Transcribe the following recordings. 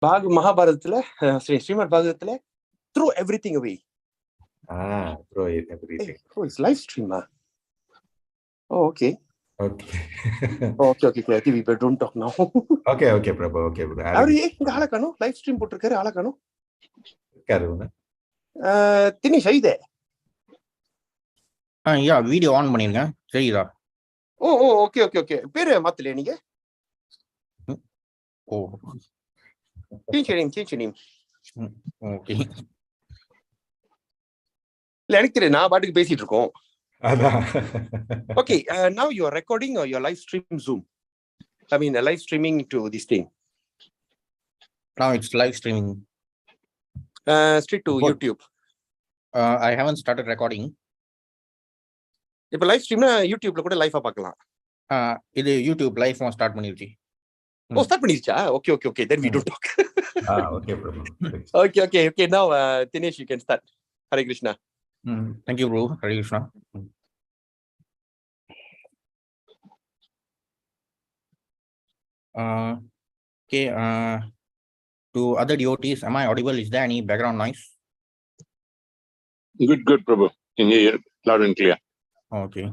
Mahabharathila, Srimad Bhagavathila, throw everything away. Throw everything. Oh, it's live stream. Oh, okay. Okay. Okay. I think we don't talk now. Okay, Prabhu. Okay, Prabhu. Live stream போட்டிருக்காரு ஆளக்கானோ. கருவுனா. தினேஷ் ஐதே. யா video on பண்ணிருக்கேன். சரிதா? Okay. பேரு மாத்தலையா நீங்க? ஓ. Change your name. Okay. இல்ல எனக்கு தெரியும், நான் பாட்டுக்கு பேசிட்டு இருக்கோம். அதான். Okay, now you are recording your live stream Zoom. I mean, live streaming to this thing. Now it's live streaming. Straight to YouTube. I haven't started recording. இப்ப live ஸ்ட்ரீம்னா யூடியூப்ல கூட லைவா பார்க்கலாம். இது யூடியூப் லைவ் ஸ்டார்ட் பண்ணிருச்சு. Start பண்ணிருச்சா? Okay. Then we don't talk. Okay, Prabhu. Okay. Now, Dinesh, you can start. Hare Krishna. Thank you, bro. Hare Krishna. Okay. To other devotees, am I audible? Is there any background noise? Good, Prabhu. Can hear you loud and clear. Okay.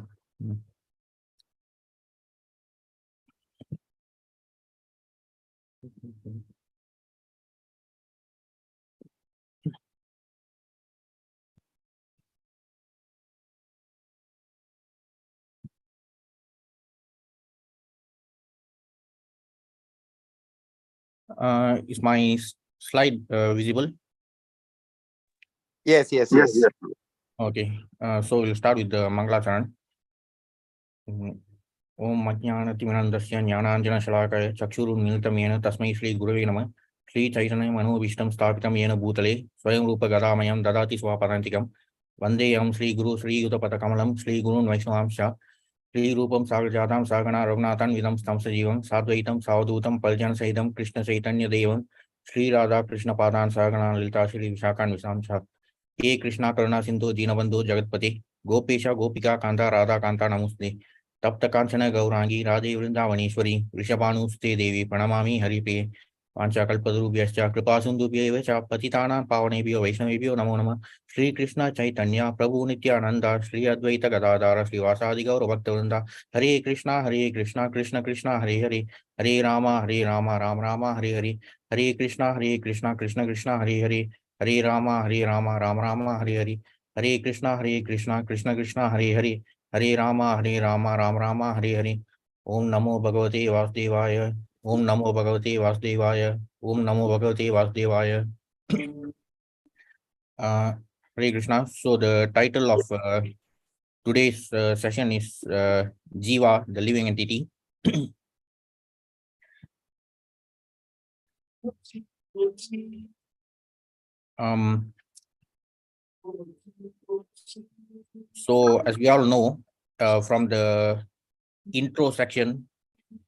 Is my slide visible? Yes. Okay. So we'll start with the Mangalacharan. Om Majnanatimandasya Jnananjana Shalakaya Chakshurunmilitam Yena Tasmai Shri Gurave Namah Shri Chaitanya Manobishtam Sthapitam Yena Bhutale Swayam Rupa Gadamayam Dadati Swapadantikam Vandeyam Shri Guru Shri Yudapatakamalam Shri Gurun Vaishnavamsha Shri Rupam Sagarjatam Sagana Raghunathan Vidam Stamsajivam Sadvaitam Savadutam Paljan Saidam Krishna Chaitanya Devam Shri Radha Krishna Padan Sagana Lilita Shri Vishakan Visamshat Ye Krishna Karuna Sindhu Dinabandhu Jagatpati Gopesha Gopika Kanta Radha Kanta Namuste Tapta Kanchana Gaurangi Radhe Vrindavaneshwari Vrishabhanuste Devi Pranamami Haripriye Pancha Kalpadrubhyascha Kripasindubhyeva cha Patitanam Pavanebhyo Vaishnavebhyo Namo Namah Shri Krishna Chaitanya Prabhu Nityananda Shri Advaita Gadadara Shri Vasadi Gaura Bhaktavrinda Hare Krishna Krishna Krishna Hare Hare Hare Rama Rama Rama Hare Hare Hare Krishna Krishna Krishna Hare Hare Hare Rama Rama Hare Hare Hare Krishna Krishna Hare Hare Hare Rama Rama Hare Hare Om Namo Bhagavate Vasudevaya Om Namo Bhagavate Vasudevaya Om Namo Bhagavate Vasudevaya. Hare Krishna. So the title of today's session is Jiva, the living entity. So as we all know, from the intro section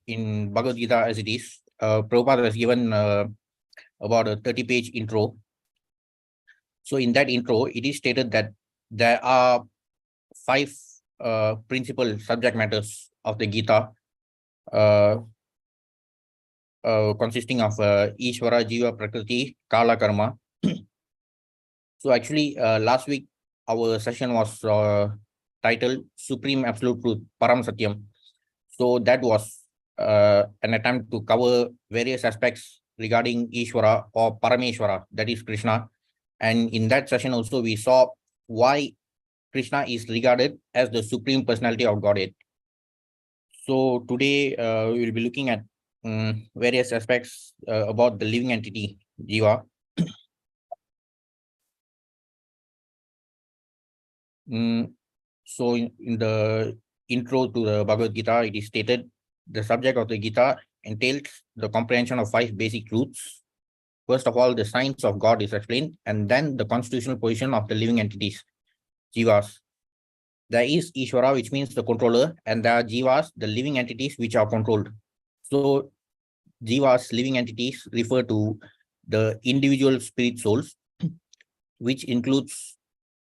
in Bhagavad Gita as it is, Prabhupada has given about a 30-page intro. So in that intro, it is stated that there are 5 principal subject matters of the Gita, consisting of Ishvara, Jiva, Prakriti, Kala, Karma. So actually, last week, our session was titled Supreme Absolute Truth, Param Satyam. So that was an attempt to cover various aspects regarding Ishvara or Parameshwara, that is Krishna. And in that session also, we saw why Krishna is regarded as the Supreme Personality of Godhead. So today, we will be looking at various aspects about the living entity, Jiva. So in the intro to the Bhagavad Gita, it is stated the subject of the Gita entails the comprehension of 5 basic truths. First of all, the science of God is explained, and then the constitutional position of the living entities, Jivas. There is Ishvara, which means the controller, and there are Jivas, the living entities which are controlled. So Jivas, living entities, refer to the individual spirit souls, which includes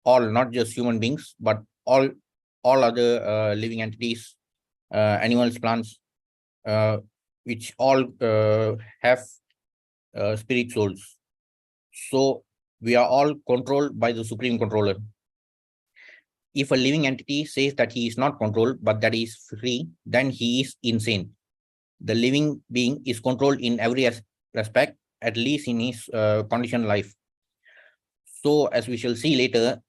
all, not just human beings, but all other living entities, animals, plants, which all have spirit souls. So we are all controlled by the Supreme Controller. If a living entity says that he is not controlled, but that he is free, then he is insane. The living being is controlled in every respect, at least in his conditioned life. So as we shall see later,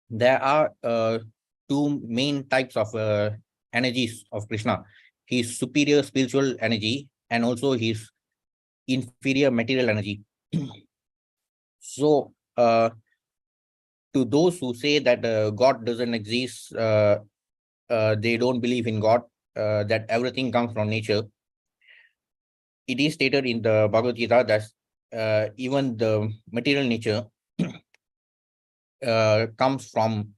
there are two main types of energies of Krishna: his superior spiritual energy and also his inferior material energy. So to those who say that God doesn't exist, they don't believe in God, that everything comes from nature. It is stated in the Bhagavad Gita that even the material nature comes from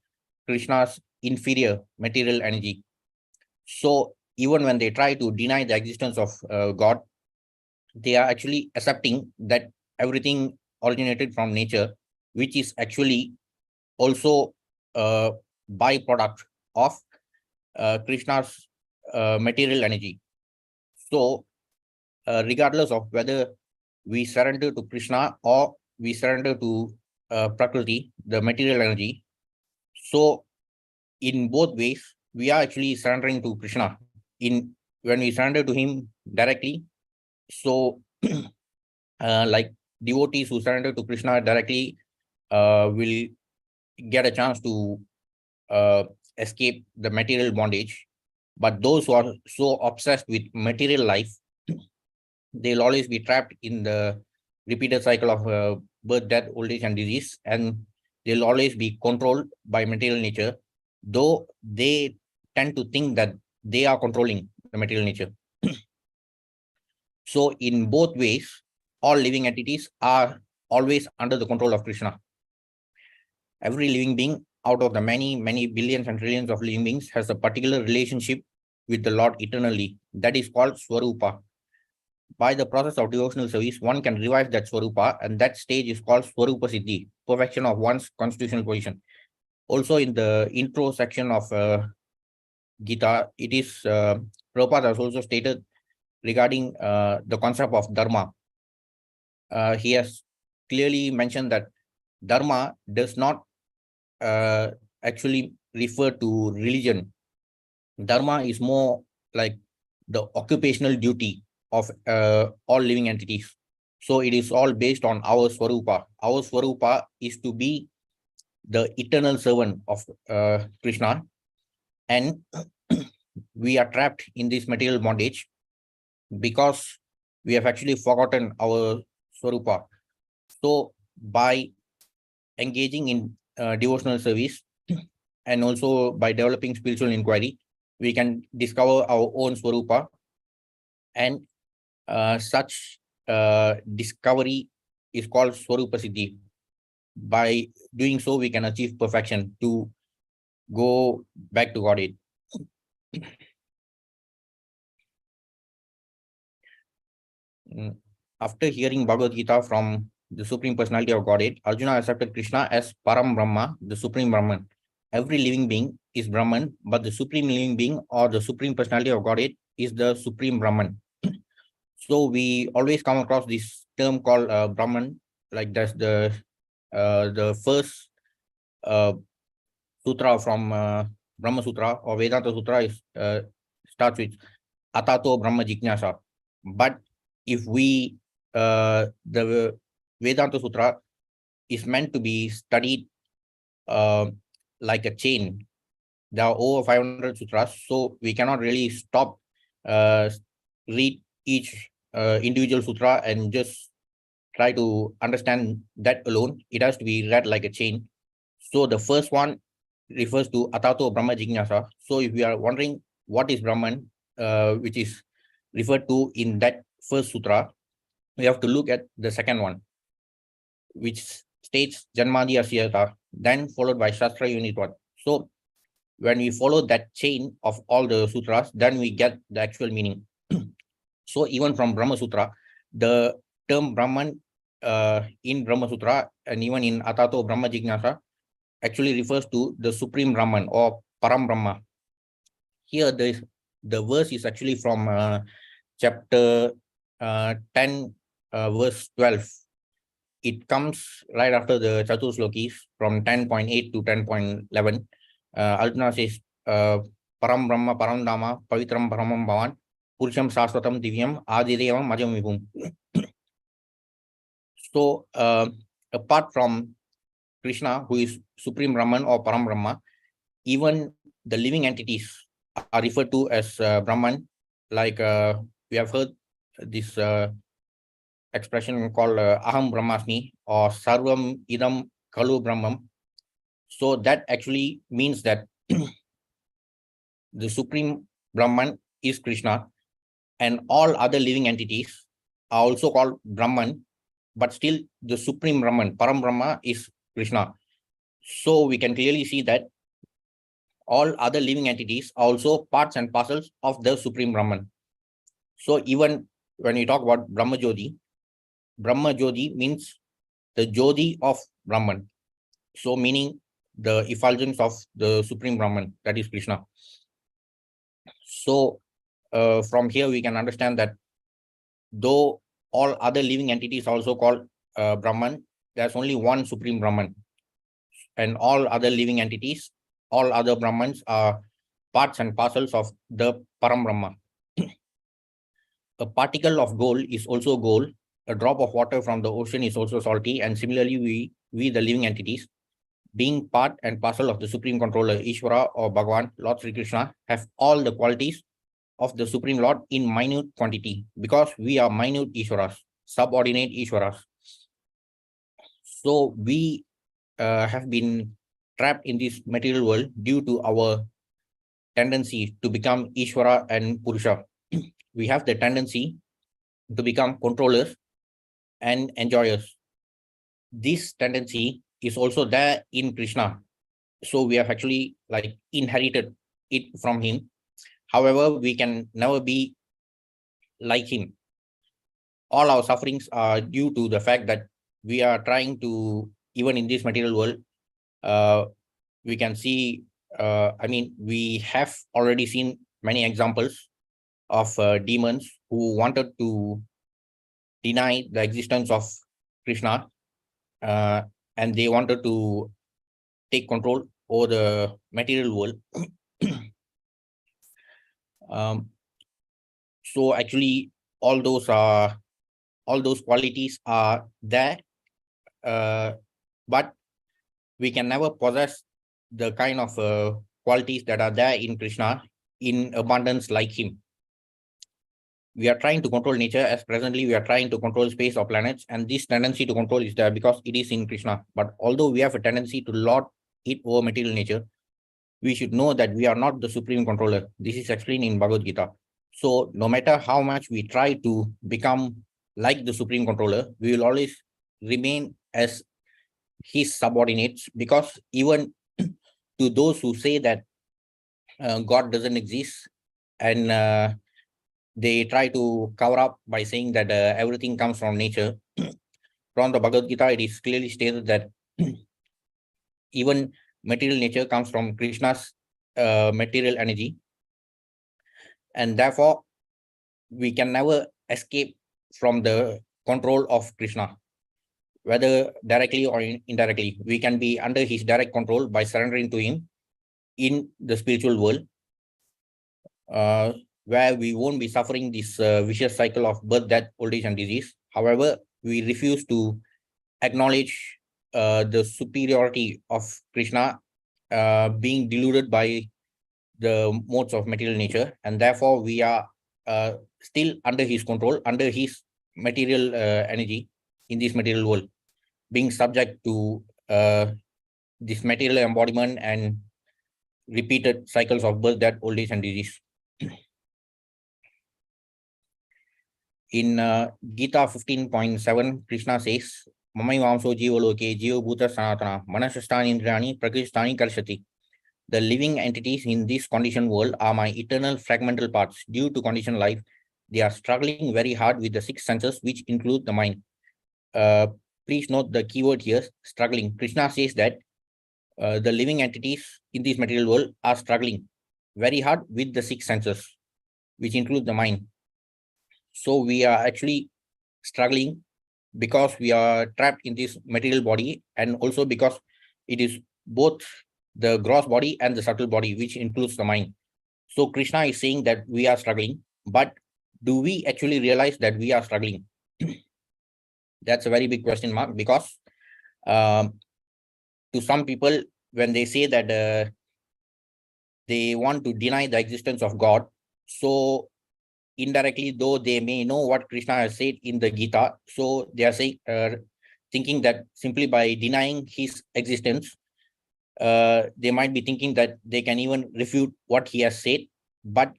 Krishna's inferior material energy. So even when they try to deny the existence of God, they are actually accepting that everything originated from nature, which is actually also a byproduct of Krishna's material energy. So regardless of whether we surrender to Krishna or we surrender to Prakriti, the material energy, so in both ways, we are actually surrendering to Krishna. When we surrender to him directly, so like devotees who surrender to Krishna directly will get a chance to escape the material bondage. But those who are so obsessed with material life, they'll always be trapped in the repeated cycle of birth, death, old age, and disease, and they'll always be controlled by material nature, though they tend to think that they are controlling the material nature. So in both ways, all living entities are always under the control of Krishna. Every living being out of the many, many billions and trillions of living beings has a particular relationship with the Lord eternally. That is called Swarupa. By the process of devotional service, one can revive that Swarupa, and that stage is called Swarupa Siddhi, perfection of one's constitutional position. Also in the intro section of Gita, it is Prabhupada has also stated regarding the concept of dharma. He has clearly mentioned that dharma does not actually refer to religion. Dharma is more like the occupational duty of all living entities. So it is all based on our Swarupa. Our Swarupa is to be the eternal servant of Krishna, and we are trapped in this material bondage because we have actually forgotten our Swarupa. So by engaging in devotional service and also by developing spiritual inquiry, we can discover our own Swarupa, and such discovery is called Swarupa Siddhi. By doing so, we can achieve perfection to go back to Godhead. After hearing Bhagavad Gita from the Supreme Personality of Godhead, Arjuna accepted Krishna as Param Brahma, the Supreme Brahman. Every living being is Brahman, but the Supreme Living Being or the Supreme Personality of Godhead is the Supreme Brahman. So we always come across this term called Brahman, like that's the first sutra from Brahma Sutra or Vedanta Sutra is starts with Atato Brahma Jignasa. But if we the Vedanta Sutra is meant to be studied like a chain. There are over 500 sutras, so we cannot really stop read each individual sutra and just try to understand that alone. It has to be read like a chain. So the first one refers to Atato Brahma Jignasa. So if we are wondering what is Brahman, which is referred to in that first sutra, we have to look at the second one, which states Janmadi Asyata, then followed by Shastra Unit 1. So when we follow that chain of all the sutras, then we get the actual meaning. So even from Brahma Sutra, the term Brahman in Brahma Sutra and even in Atato Brahma Jignasa actually refers to the Supreme Brahman or Param Brahma. Here the verse is actually from chapter 10 verse 12. It comes right after the Chaturslokis from 10.8 to 10.11. Arjuna says, Param Brahma, Param Dhamma, Pavitram Paramam Bhavan, Purusham Saswatam Divyam, Adidevam Majam Vibhum. So, apart from Krishna, who is Supreme Brahman or Param Brahma, even the living entities are referred to as Brahman. Like we have heard this expression called Aham Brahmasmi or Sarvam Idam Kalu Brahmam. So that actually means that the Supreme Brahman is Krishna, and all other living entities are also called Brahman, but still the Supreme Brahman, Param Brahma, is Krishna. So we can clearly see that all other living entities are also parts and parcels of the Supreme Brahman. So even when we talk about Brahma Jyoti means the Jyoti of Brahman. So meaning the effulgence of the Supreme Brahman, that is Krishna. So from here we can understand that though all other living entities are also called Brahman, there's only one Supreme Brahman. And all other living entities, all other Brahmans are parts and parcels of the Param Brahma. A particle of gold is also gold. A drop of water from the ocean is also salty. And similarly, we the living entities, being part and parcel of the Supreme Controller, Ishvara or Bhagavan, Lord Sri Krishna, have all the qualities of the Supreme Lord in minute quantity, because we are minute Ishvaras, subordinate Ishvaras. So we have been trapped in this material world due to our tendency to become Ishvara and Purusha. We have the tendency to become controllers and enjoyers. This tendency is also there in Krishna. So we have actually like inherited it from him. However, we can never be like him. All our sufferings are due to the fact that we are trying to, even in this material world, we can see, we have already seen many examples of demons who wanted to deny the existence of Krishna, and they wanted to take control over the material world. So actually, all those qualities are there, but we can never possess the kind of qualities that are there in Krishna in abundance like him. We are trying to control nature, as presently we are trying to control space or planets, and this tendency to control is there because it is in Krishna. But although we have a tendency to lord it over material nature, we should know that we are not the supreme controller. This is explained in Bhagavad Gita. So no matter how much we try to become like the supreme controller, we will always remain as his subordinates, because even to those who say that God doesn't exist, and they try to cover up by saying that everything comes from nature. From the Bhagavad Gita, it is clearly stated that even material nature comes from Krishna's material energy, and therefore we can never escape from the control of Krishna, whether directly or indirectly. We can be under his direct control by surrendering to him in the spiritual world, where we won't be suffering this vicious cycle of birth, death, old age, and disease. However, we refuse to acknowledge the superiority of Krishna, being deluded by the modes of material nature, and therefore we are still under his control, under his material energy in this material world, being subject to this material embodiment and repeated cycles of birth, death, old age, and disease. In Gita 15.7, Krishna says, Mamai Vamso Jiva Loke Jiva Bhuta Sanatana Manasastani Indrani Prakristani Karshati. The living entities in this conditioned world are my eternal fragmental parts. Due to conditioned life, they are struggling very hard with the six senses, which include the mind. Please note the keyword here, struggling. Krishna says that the living entities in this material world are struggling very hard with the six senses, which include the mind. So we are actually struggling because we are trapped in this material body, and also because it is both the gross body and the subtle body, which includes the mind. So Krishna is saying that we are struggling, but do we actually realize that we are struggling? That's a very big question mark, because to some people, when they say that they want to deny the existence of God, so indirectly, though they may know what Krishna has said in the Gita, so they are saying, thinking that simply by denying his existence, they might be thinking that they can even refute what he has said, but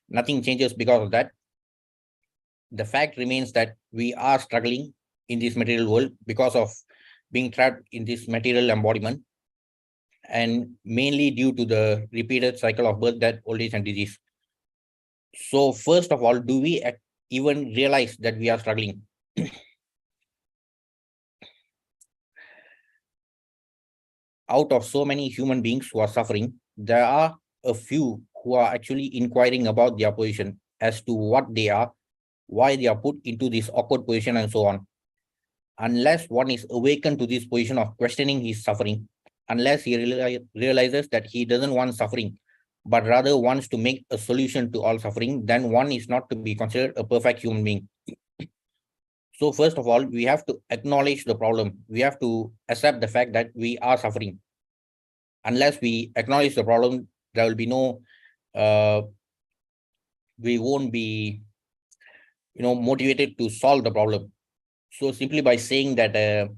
nothing changes because of that. The fact remains that we are struggling in this material world because of being trapped in this material embodiment, and mainly due to the repeated cycle of birth, death, old age, and disease. So first of all, do we even realize that we are struggling? Out of so many human beings who are suffering, there are a few who are actually inquiring about their position as to what they are, why they are put into this awkward position, and so on. Unless one is awakened to this position of questioning his suffering, unless he realizes that he doesn't want suffering, but rather wants to make a solution to all suffering, then one is not to be considered a perfect human being. So first of all, we have to acknowledge the problem. We have to accept the fact that we are suffering. Unless we acknowledge the problem, there will be no, we won't be, motivated to solve the problem. So simply by saying that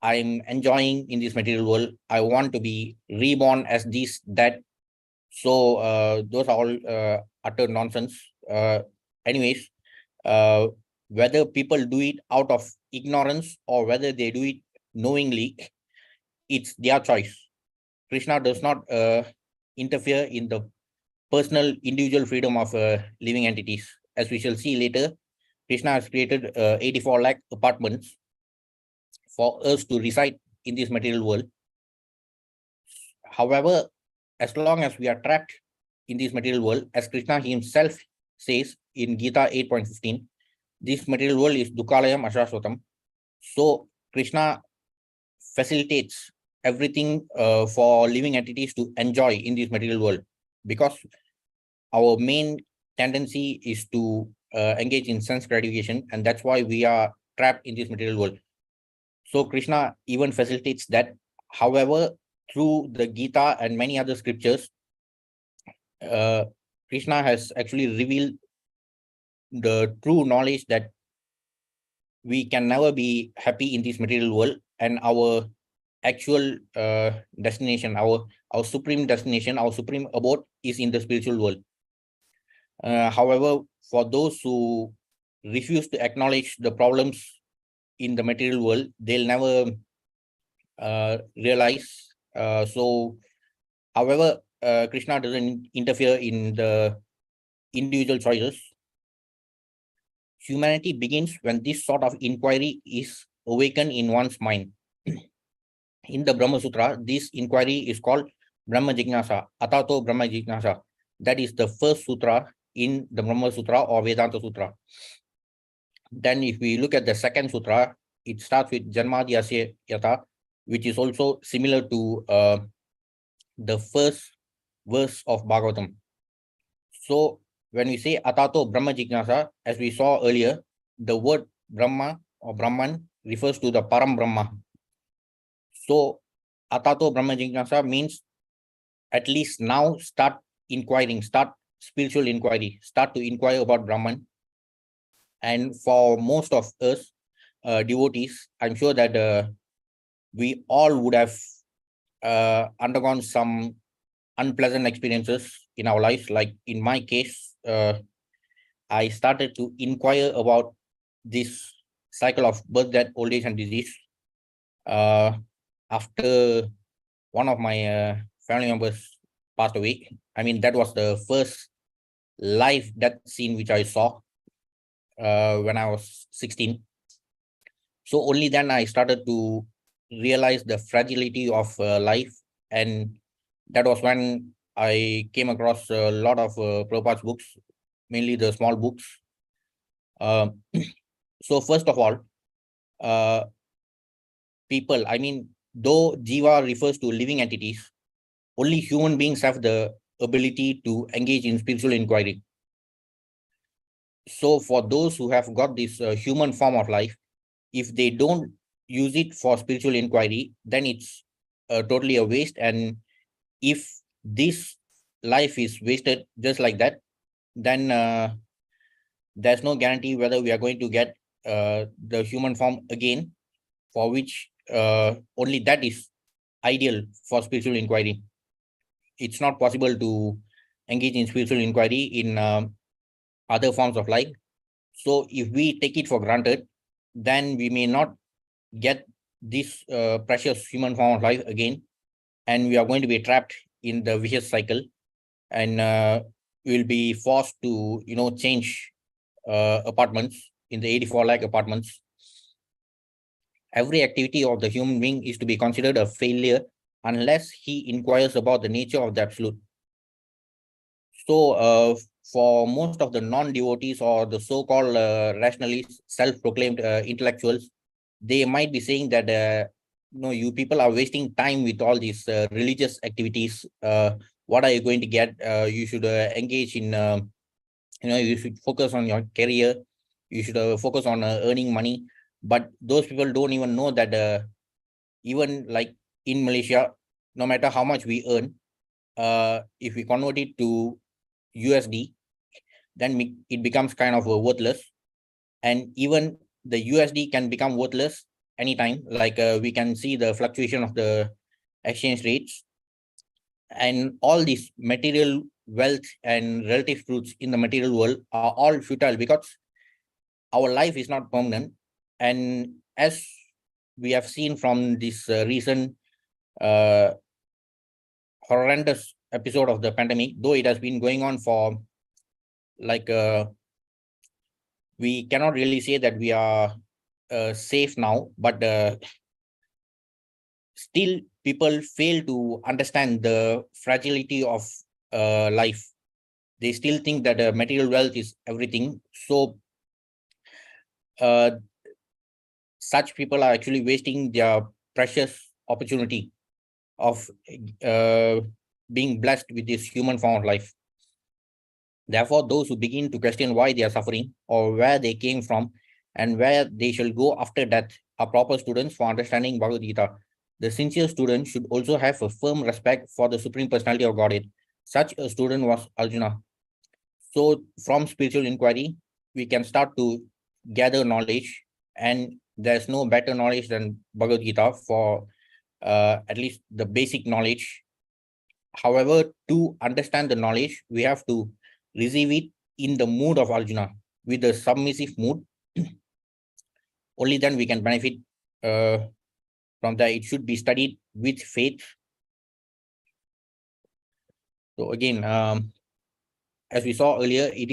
I'm enjoying in this material world, I want to be reborn as this, that. So those are all utter nonsense. Anyways, whether people do it out of ignorance or whether they do it knowingly, it's their choice. Krishna does not interfere in the personal individual freedom of living entities. As we shall see later, Krishna has created 84 lakh apartments for us to reside in this material world. However, as long as we are trapped in this material world, as Krishna himself says in Gita 8.15, this material world is Dukkalayam Ashashvatam. So Krishna facilitates everything for living entities to enjoy in this material world, because our main tendency is to engage in sense gratification, and that's why we are trapped in this material world. So Krishna even facilitates that. However, through the Gita and many other scriptures, Krishna has actually revealed the true knowledge that we can never be happy in this material world, and our actual destination, our supreme destination, our supreme abode is in the spiritual world. However, for those who refuse to acknowledge the problems in the material world, they'll never realize. So, however, Krishna doesn't interfere in the individual choices. Humanity begins when this sort of inquiry is awakened in one's mind. In the Brahma Sutra, this inquiry is called Brahma Jignasa, Atato Brahma Jignasa. That is the first sutra in the Brahma Sutra or Vedanta Sutra. Then if we look at the second sutra, it starts with Janmadhyasya Yata, which is also similar to the first verse of Bhagavatam. So when we say Atato Brahma Jignasa, as we saw earlier, the word Brahma or Brahman refers to the Param Brahma. So Atato Brahma Jignasa means at least now start inquiring, start spiritual inquiry, start to inquire about Brahman. And for most of us devotees, I'm sure that we all would have undergone some unpleasant experiences in our lives. Like in my case, I started to inquire about this cycle of birth, death, old age, and disease after one of my family members passed away. I mean, that was the first live death scene which I saw when I was 16. So only then I started to realize the fragility of life, and that was when I came across a lot of Prabhupada's books, mainly the small books. So first of all, people, I mean, though Jiva refers to living entities, only human beings have the ability to engage in spiritual inquiry. So for those who have got this human form of life, if they don't use it for spiritual inquiry, then it's totally a waste. And if this life is wasted just like that, then there's no guarantee whether we are going to get the human form again, for which only that is ideal for spiritual inquiry. It's not possible to engage in spiritual inquiry in other forms of life. So if we take it for granted, then we may not get this precious human form of life again, and we are going to be trapped in the vicious cycle, and we will be forced to change apartments in the 84 lakh apartments. Every activity of the human being is to be considered a failure unless he inquires about the nature of the absolute. So for most of the non-devotees or the so-called rationalists, self-proclaimed intellectuals, they might be saying that you people are wasting time with all these religious activities. What are you going to get? You should engage in you should focus on your career. You should focus on earning money. But those people don't even know that even like in Malaysia, no matter how much we earn, if we convert it to USD, then it becomes kind of worthless. And even the USD can become worthless anytime. Like we can see the fluctuation of the exchange rates, and all these material wealth and relative truths in the material world are all futile, because our life is not permanent. And as we have seen from this recent horrendous episode of the pandemic, though it has been going on for like we cannot really say that we are safe now, but still people fail to understand the fragility of life. They still think that material wealth is everything. So such people are actually wasting their precious opportunity of being blessed with this human form of life. Therefore, those who begin to question why they are suffering or where they came from and where they shall go after death are proper students for understanding Bhagavad Gita. The sincere student should also have a firm respect for the Supreme Personality of Godhead. Such a student was Arjuna. So from spiritual inquiry, we can start to gather knowledge, and there's no better knowledge than Bhagavad Gita for at least the basic knowledge. However, to understand the knowledge, we have to receive it in the mood of Arjuna, with a submissive mood. Only then we can benefit from that. It should be studied with faith. So again, as we saw earlier, it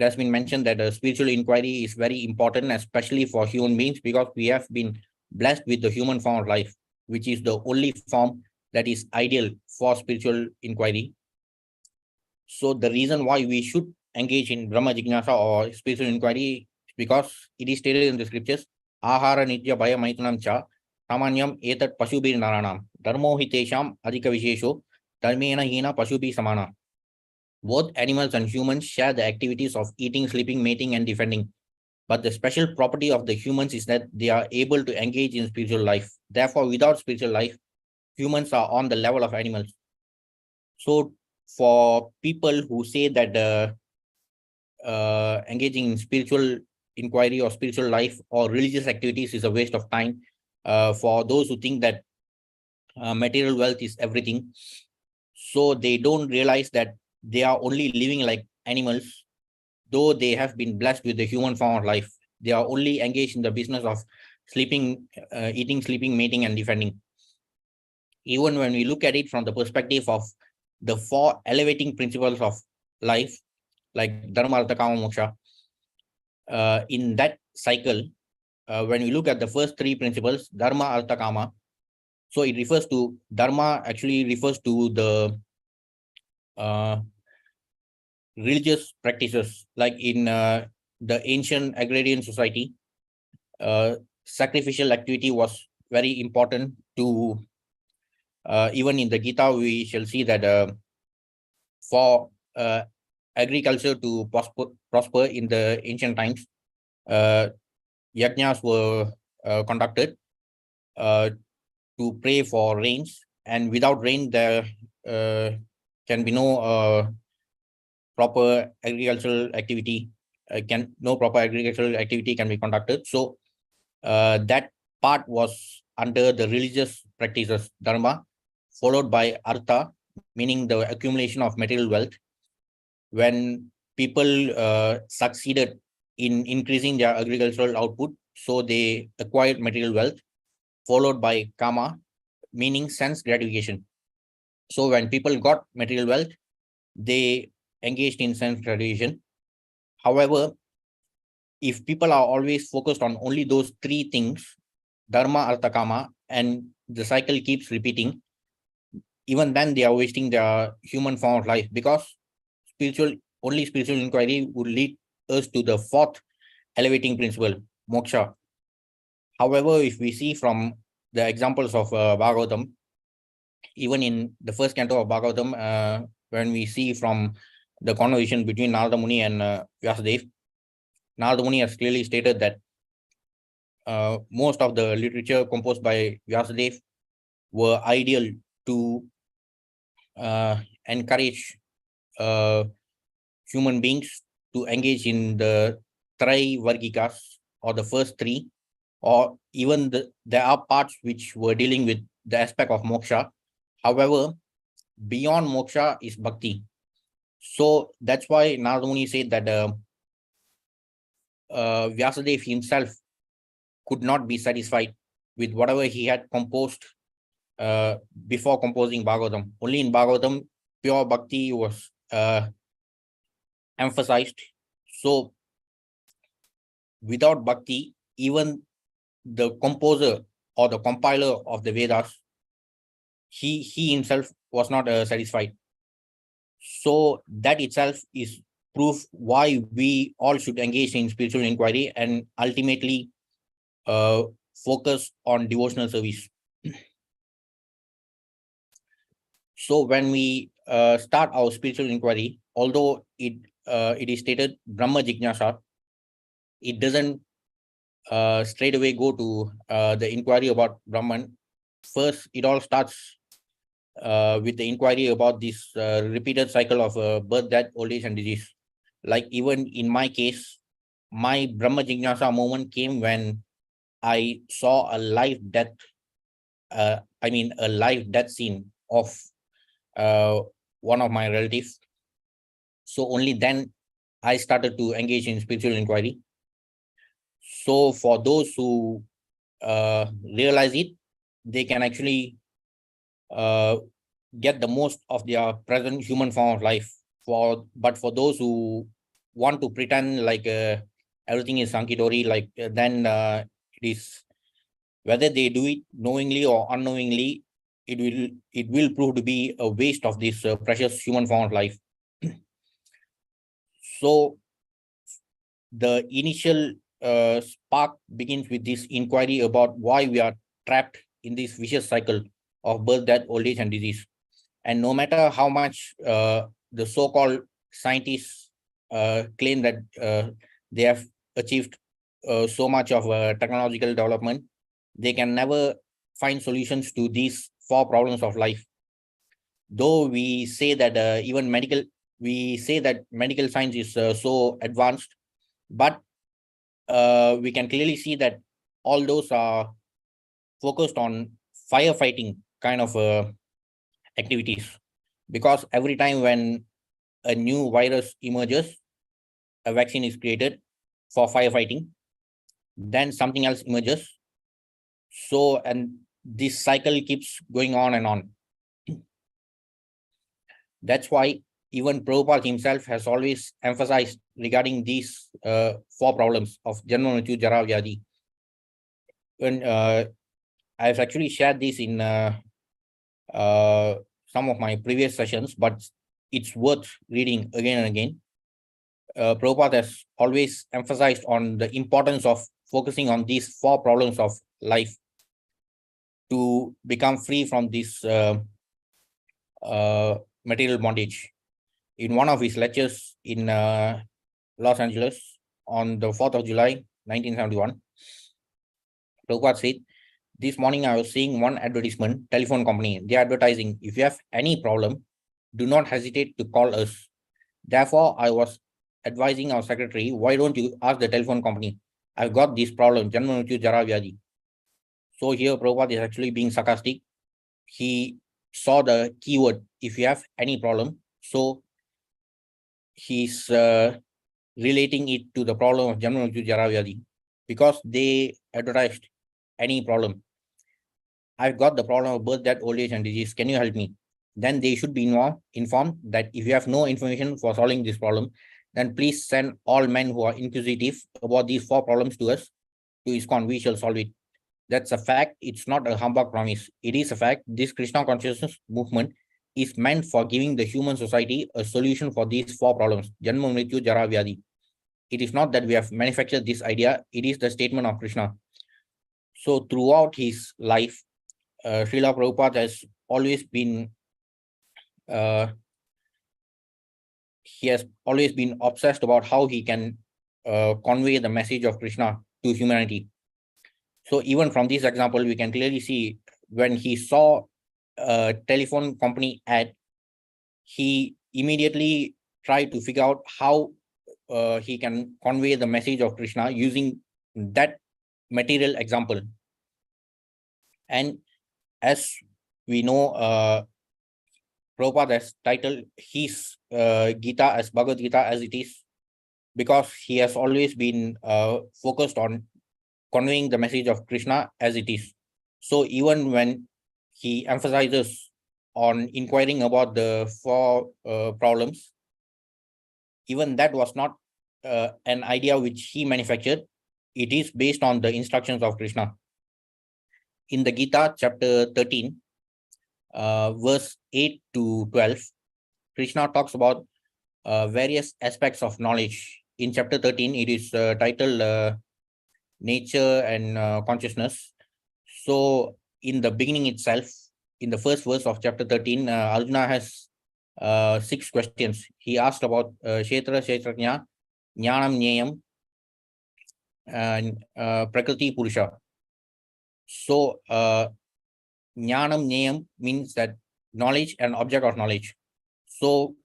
has been mentioned that spiritual inquiry is very important, especially for human beings, because we have been blessed with the human form of life, which is the only form that is ideal for spiritual inquiry. So the reason why we should engage in Brahma Jignasa or spiritual inquiry is because it is stated in the scriptures, Ahara Nitya Bhaya Maitunam Cha Samanyam Etat Pashubir Naranam Dharmo Hitesham Adhika Vishesho Dharmena Hina Pashubi Samana. Both animals and humans share the activities of eating, sleeping, mating, and defending. But the special property of the humans is that they are able to engage in spiritual life. Therefore, without spiritual life, humans are on the level of animals. So for people who say that engaging in spiritual inquiry or spiritual life or religious activities is a waste of time, for those who think that material wealth is everything, so they don't realize that they are only living like animals, though they have been blessed with the human form of life. They are only engaged in the business of sleeping, eating, sleeping, mating, and defending. Even when we look at it from the perspective of the 4 elevating principles of life, like Dharma, Artha, Kama, Moksha, in that cycle, when we look at the first 3 principles, Dharma, Artha, Kama, so it refers to, Dharma actually refers to the religious practices, like in the ancient agrarian society, sacrificial activity was very important to, even in the Gita, we shall see that for agriculture to prosper in the ancient times, yajnas were conducted to pray for rains, and without rain there can be no proper agricultural activity. No proper agricultural activity can be conducted. So that part was under the religious practices, dharma, followed by artha, meaning the accumulation of material wealth. When people succeeded in increasing their agricultural output, so they acquired material wealth, followed by kama, meaning sense gratification. So when people got material wealth, they engaged in sense gratification. However, if people are always focused on only those three things, dharma, artha, kama, and the cycle keeps repeating, even then they are wasting their human form of life, because only spiritual inquiry would lead us to the fourth elevating principle, moksha. However, if we see from the examples of Bhagavatam, even in the first canto of Bhagavatam, when we see from the conversation between Narada Muni and Vyasadeva, Narada Muni has clearly stated that most of the literature composed by Vyasadeva were ideal to encourage human beings to engage in the Vargikas, or the first three, or even there are parts which were dealing with the aspect of moksha. However, beyond moksha is bhakti. So that's why Narada Muni said that Vyasadeva himself could not be satisfied with whatever he had composed before composing Bhagavatam. Only in Bhagavatam, pure bhakti was emphasized. So without bhakti, even the composer or the compiler of the Vedas, he himself was not satisfied. So that itself is proof why we all should engage in spiritual inquiry and ultimately focus on devotional service. So when we start our spiritual inquiry, although it is stated Brahma Jignasa, it doesn't straight away go to the inquiry about Brahman. First, it all starts with the inquiry about this repeated cycle of birth, death, old age, and disease. Like even in my case, my Brahma Jignasa moment came when I saw a life death scene of one of my relatives. So only then I started to engage in spiritual inquiry. So for those who realize it, they can actually get the most of their present human form of life. But for those who want to pretend like everything is Sankidori, like then it is, whether they do it knowingly or unknowingly, it will prove to be a waste of this precious human form of life. So the initial spark begins with this inquiry about why we are trapped in this vicious cycle of birth, death, old age, and disease. And no matter how much the so-called scientists claim that they have achieved so much of technological development, they can never find solutions to these four problems of life. Though we say that medical science is so advanced, but we can clearly see that all those are focused on firefighting kind of activities, because every time when a new virus emerges, a vaccine is created for firefighting, then something else emerges. So, and this cycle keeps going on and on. That's why even Prabhupada himself has always emphasized regarding these four problems of Janma, Mrityu, Jara, Vyadhi. When I've actually shared this in some of my previous sessions, but it's worth reading again and again. Prabhupada has always emphasized on the importance of focusing on these 4 problems of life to become free from this material bondage. In one of his lectures in Los Angeles on the 4th of July, 1971, Prabhupada said, "This morning I was seeing one advertisement, telephone company. They are advertising, if you have any problem, do not hesitate to call us. Therefore, I was advising our secretary, why don't you ask the telephone company? I've got this problem, Janma Mrityu Jara Vyadi." So here Prabhupada is actually being sarcastic. He saw the keyword, if you have any problem. So he's relating it to the problem of Janma Mrityu Jara Vyadi, because they advertised any problem. I've got the problem of birth, death, old age, and disease. Can you help me? Then they should be informed that if you have no information for solving this problem, then please send all men who are inquisitive about these 4 problems to us, to ISKCON. We shall solve it. That's a fact. It's not a humbug promise. It is a fact. This Krishna consciousness movement is meant for giving the human society a solution for these 4 problems. Janma, Mrityu, Jara, Vyadi. It is not that we have manufactured this idea. It is the statement of Krishna. So throughout his life, Srila Prabhupada has always been he has always been obsessed about how he can convey the message of Krishna to humanity. So even from this example, we can clearly see when he saw a telephone company ad, he immediately tried to figure out how he can convey the message of Krishna using that material example. And as we know, Prabhupada has titled his Gita as Bhagavad Gita as it is, because he has always been focused on conveying the message of Krishna as it is. So even when he emphasizes on inquiring about the 4 problems, even that was not an idea which he manufactured. It is based on the instructions of Krishna. In the Gita, chapter 13, verse 8 to 12, Krishna talks about various aspects of knowledge. In chapter 13, it is titled Nature and Consciousness. So in the beginning itself, in the first verse of chapter 13, Arjuna has 6 questions. He asked about Kshetra, Kshetrajna, Jnanam, Nyayam, and Prakriti, Purusha. So Jnanam, Nyayam means that knowledge and object of knowledge. So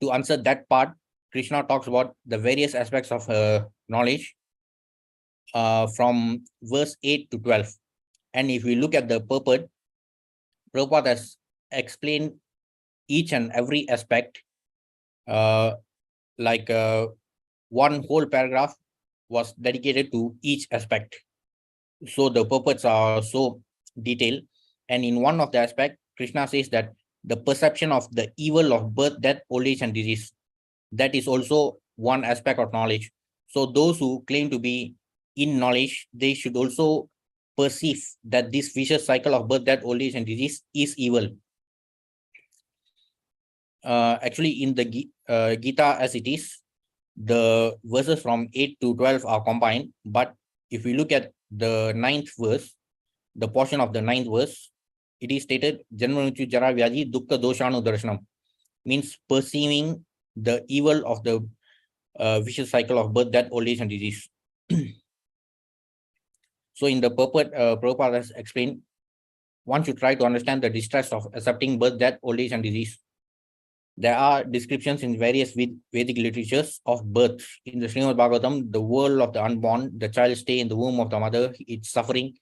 to answer that part, Krishna talks about the various aspects of knowledge from verse 8 to 12. And if we look at the purport, Prabhupada has explained each and every aspect, like one whole paragraph was dedicated to each aspect. So the purports are so detailed. And in one of the aspects, Krishna says that the perception of the evil of birth, death, old age, and disease, that is also one aspect of knowledge. So those who claim to be in knowledge, they should also perceive that this vicious cycle of birth, death, old age, and disease is evil. Actually, in the Gita as it is, the verses from 8 to 12 are combined. But if we look at the 9th verse, the portion of the 9th verse, it is stated, Janma Mrityu Jara Vyadi Dukkha Doshanu Darshanam, means perceiving the evil of the vicious cycle of birth, death, old age, and disease. So in the purport, Prabhupada has explained, one should try to understand the distress of accepting birth, death, old age, and disease. There are descriptions in various Vedic literatures of birth. In the Srimad Bhagavatam, the world of the unborn, the child stay in the womb of the mother, its suffering,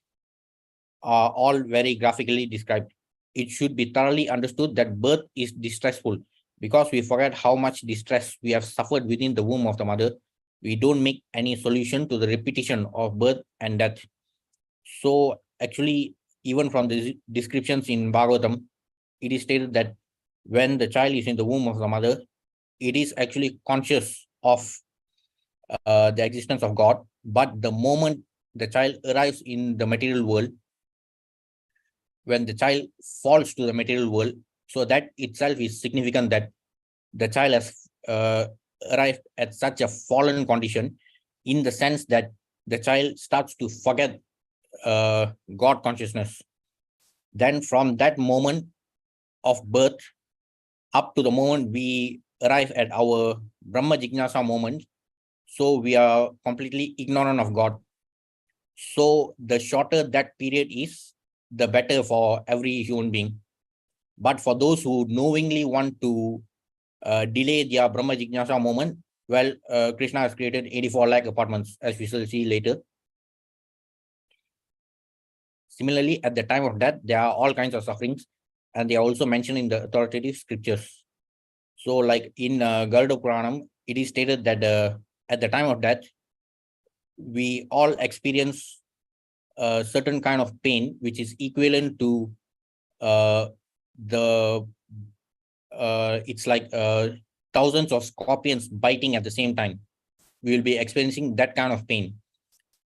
are all very graphically described. It should be thoroughly understood that birth is distressful, because we forget how much distress we have suffered within the womb of the mother. We don't make any solution to the repetition of birth and death. So actually, even from the descriptions in Bhagavatam, it is stated that when the child is in the womb of the mother, it is actually conscious of the existence of God. But the moment the child arrives in the material world, when the child falls to the material world, so that itself is significant that the child has arrive at such a fallen condition, in the sense that the child starts to forget God consciousness. Then from that moment of birth up to the moment we arrive at our Brahma Jignasa moment, so we are completely ignorant of God. So the shorter that period is, the better for every human being. But for those who knowingly want to delay their Brahma Jignasa moment, well, Krishna has created 84 lakh apartments, as we shall see later. Similarly, at the time of death, there are all kinds of sufferings, and they are also mentioned in the authoritative scriptures. So like in Garuda Puranam, it is stated that at the time of death, we all experience a certain kind of pain, which is equivalent to it's like thousands of scorpions biting at the same time. We will be experiencing that kind of pain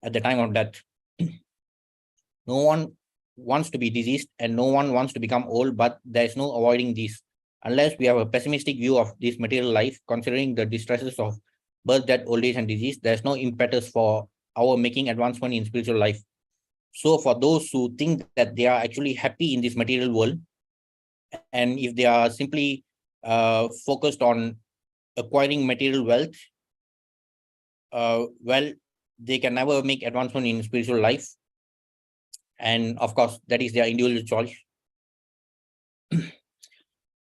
at the time of death. No one wants to be diseased and no one wants to become old, but there is no avoiding this. Unless we have a pessimistic view of this material life, considering the distresses of birth, death, old age, and disease, there's no impetus for our making advancement in spiritual life. So for those who think that they are actually happy in this material world, and if they are simply focused on acquiring material wealth, well, they can never make advancement in spiritual life. And of course, that is their individual choice.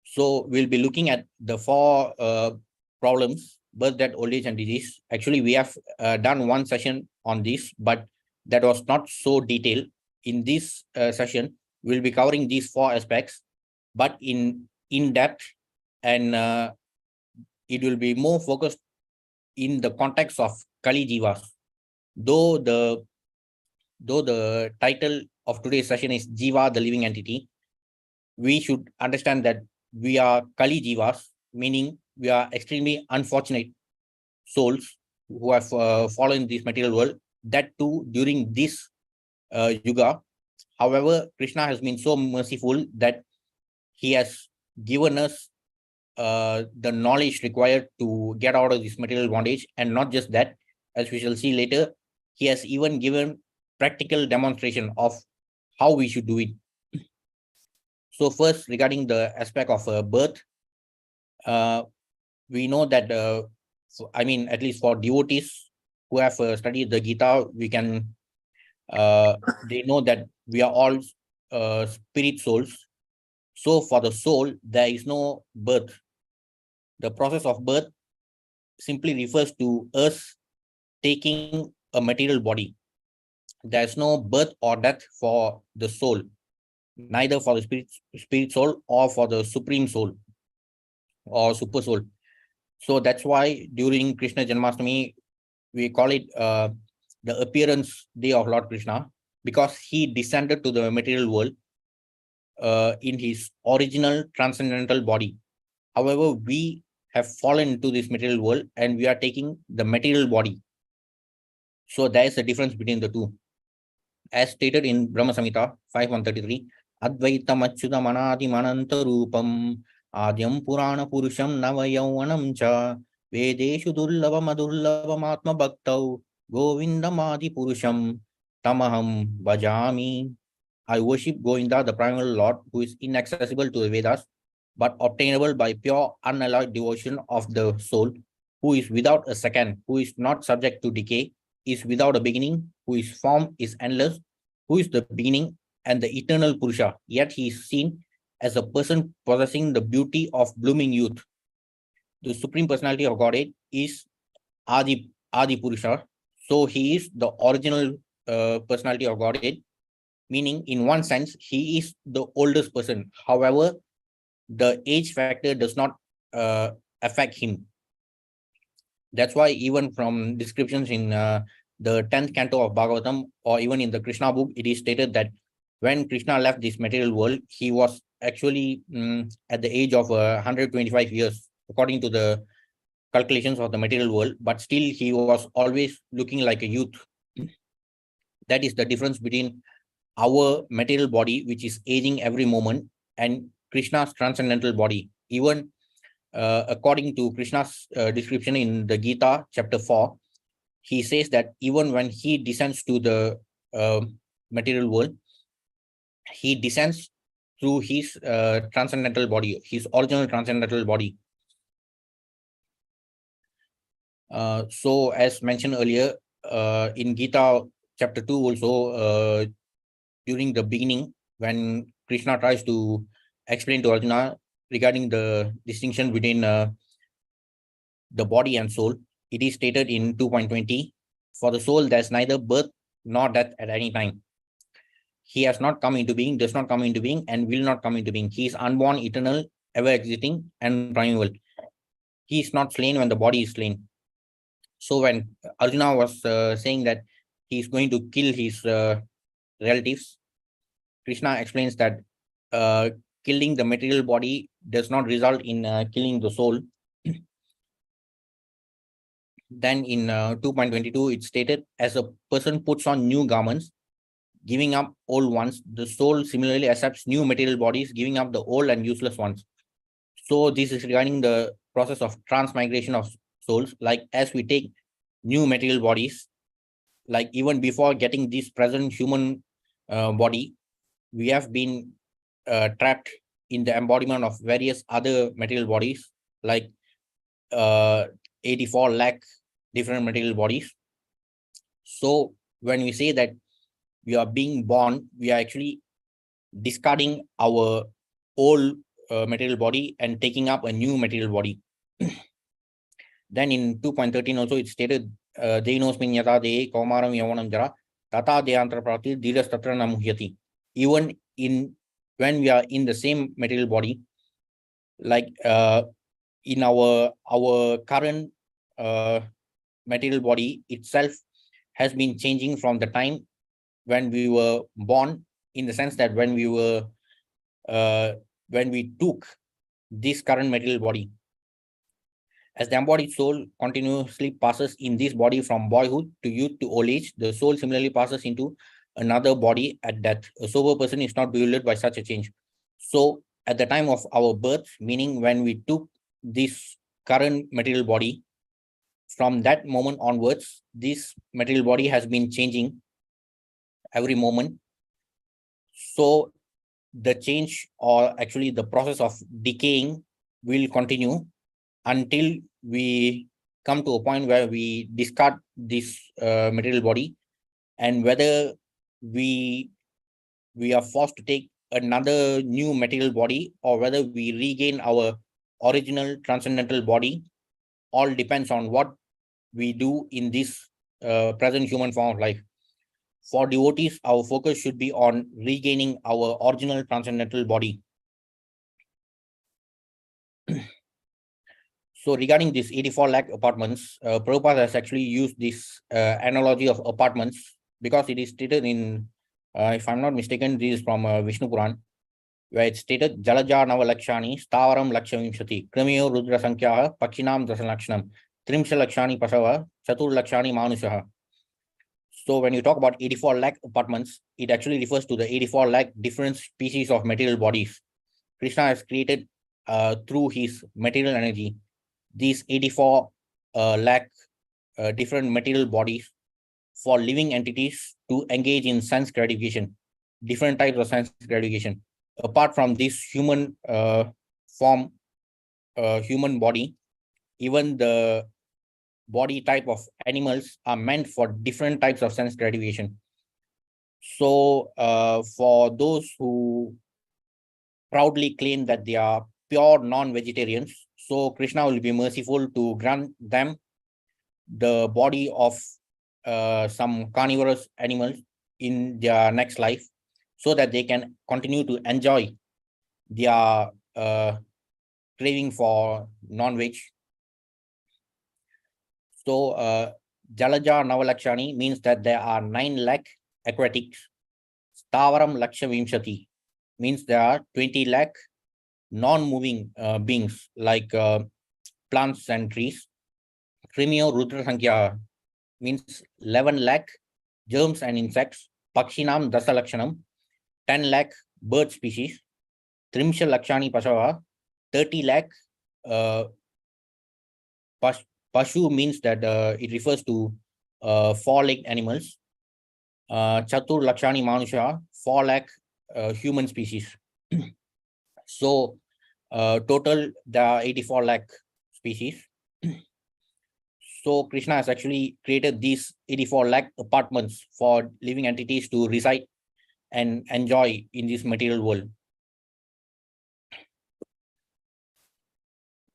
So we'll be looking at the four problems: birth, death, old age, and disease. Actually, we have done one session on this, but that was not so detailed. In this session, we'll be covering these four aspects, but in depth, and it will be more focused in the context of Kali Jivas. Though the title of today's session is Jiva, the living entity, we should understand that we are Kali Jivas, meaning we are extremely unfortunate souls who have fallen in this material world, that too during this yuga. However, Krishna has been so merciful that he has given us the knowledge required to get out of this material bondage. And not just that, as we shall see later, he has even given practical demonstration of how we should do it. So first, regarding the aspect of birth, we know that, at least for devotees who have studied the Gita, we can, they know that we are all spirit souls. So for the soul, there is no birth. The process of birth simply refers to us taking a material body. There's no birth or death for the soul, neither for the spirit soul or for the supreme soul or super soul. So that's why during Krishna Janmashtami, we call it the appearance day of Lord Krishna, because he descended to the material world in his original transcendental body. However, we have fallen into this material world and we are taking the material body. So there is a difference between the two. As stated in Brahma Samhita 5.133, Advaitam Achyutam Anadi Mananta Rupam Adyam Purana Purusham Nava Yauvanam Cha Vedeshu Durlavam Adurlavam Atma Bhaktau Govindam Adi Purusham Tamaham Bhajami. I worship Govinda, the primal Lord, who is inaccessible to the Vedas, but obtainable by pure unalloyed devotion of the soul, who is without a second, who is not subject to decay, is without a beginning, whose form is endless, who is the beginning and the eternal Purusha, yet he is seen as a person possessing the beauty of blooming youth. The Supreme Personality of Godhead is Adi Purusha, so he is the original personality of Godhead, meaning in one sense, he is the oldest person. However, the age factor does not affect him. That's why even from descriptions in the 10th canto of Bhagavatam, or even in the Krishna book, it is stated that when Krishna left this material world, he was actually at the age of 125 years, according to the calculations of the material world, but still he was always looking like a youth. That is the difference between our material body, which is aging every moment, and Krishna's transcendental body. Even according to Krishna's description in the Gita, chapter 4, he says that even when he descends to the material world, he descends through his transcendental body, his original transcendental body. So as mentioned earlier, in Gita chapter 2 also, during the beginning, when Krishna tries to explain to Arjuna regarding the distinction between the body and soul, it is stated in 2.20, for the soul there's neither birth nor death at any time. He has not come into being, does not come into being, and will not come into being. He is unborn, eternal, ever existing, and primeval. He is not slain when the body is slain. So when Arjuna was saying that he is going to kill his relatives, Krishna explains that killing the material body does not result in killing the soul. Then in 2.22, it's stated, as a person puts on new garments, giving up old ones, the soul similarly accepts new material bodies, giving up the old and useless ones. So this is regarding the process of transmigration of souls. Like as we take new material bodies, like even before getting this present human body, we have been trapped in the embodiment of various other material bodies, like 84 lakh different material bodies. So when we say that we are being born, we are actually discarding our old material body and taking up a new material body. Then in 2.13 also it stated, Deinosmin yata de kaumaram yavanam jara tata deyantra prati dhiras tatra namuhyati. Even when we are in the same material body, like in our current material body itself has been changing from the time when we were born, in the sense that when we took this current material body. As the embodied soul continuously passes in this body from boyhood to youth to old age, the soul similarly passes into another body at death. A sober person is not bewildered by such a change. So at the time of our birth, meaning when we took this current material body, from that moment onwards, this material body has been changing every moment. So the change, or actually the process of decaying, will continue until we come to a point where we discard this material body, and whether we are forced to take another new material body or whether we regain our original transcendental body, all depends on what we do in this present human form of life. For devotees, our focus should be on regaining our original transcendental body. So regarding this 84 lakh apartments, Prabhupada has actually used this analogy of apartments because it is stated in, if I'm not mistaken, this is from Vishnu Puran, where it's stated, Jalaja Nava Lakshani, Stavaram Lakshavimshati, Krimiyo Rudra Sankyaha, Pakshinam Dasalakshanam, Trimsha Lakshani Pasava, Chatur Lakshani Manushaha. So when you talk about 84 lakh apartments, it actually refers to the 84 lakh different species of material bodies Krishna has created through his material energy. These 84 lakh different material bodies for living entities to engage in sense gratification, different types of sense gratification. Apart from this human form, human body, even the body type of animals are meant for different types of sense gratification. So for those who proudly claim that they are pure non-vegetarians, so Krishna will be merciful to grant them the body of some carnivorous animals in their next life, so that they can continue to enjoy their craving for non-veg. So Jalaja Navalakshani means that there are 9 lakh aquatics. Stavaram Lakshavimshati means there are 20 lakh non-moving beings like plants and trees. Krimiyo Rudra Sankhya means 11 lakh germs and insects. Pakshinam Dasalakshanam, 10 lakh bird species. Trimsha Lakshani Pasava, 30 lakh Pashu means that it refers to four-legged animals. Chatur Lakshani Manusha, 4 lakh human species. So total there are 84 lakh species. So Krishna has actually created these 84 lakh apartments for living entities to reside and enjoy in this material world.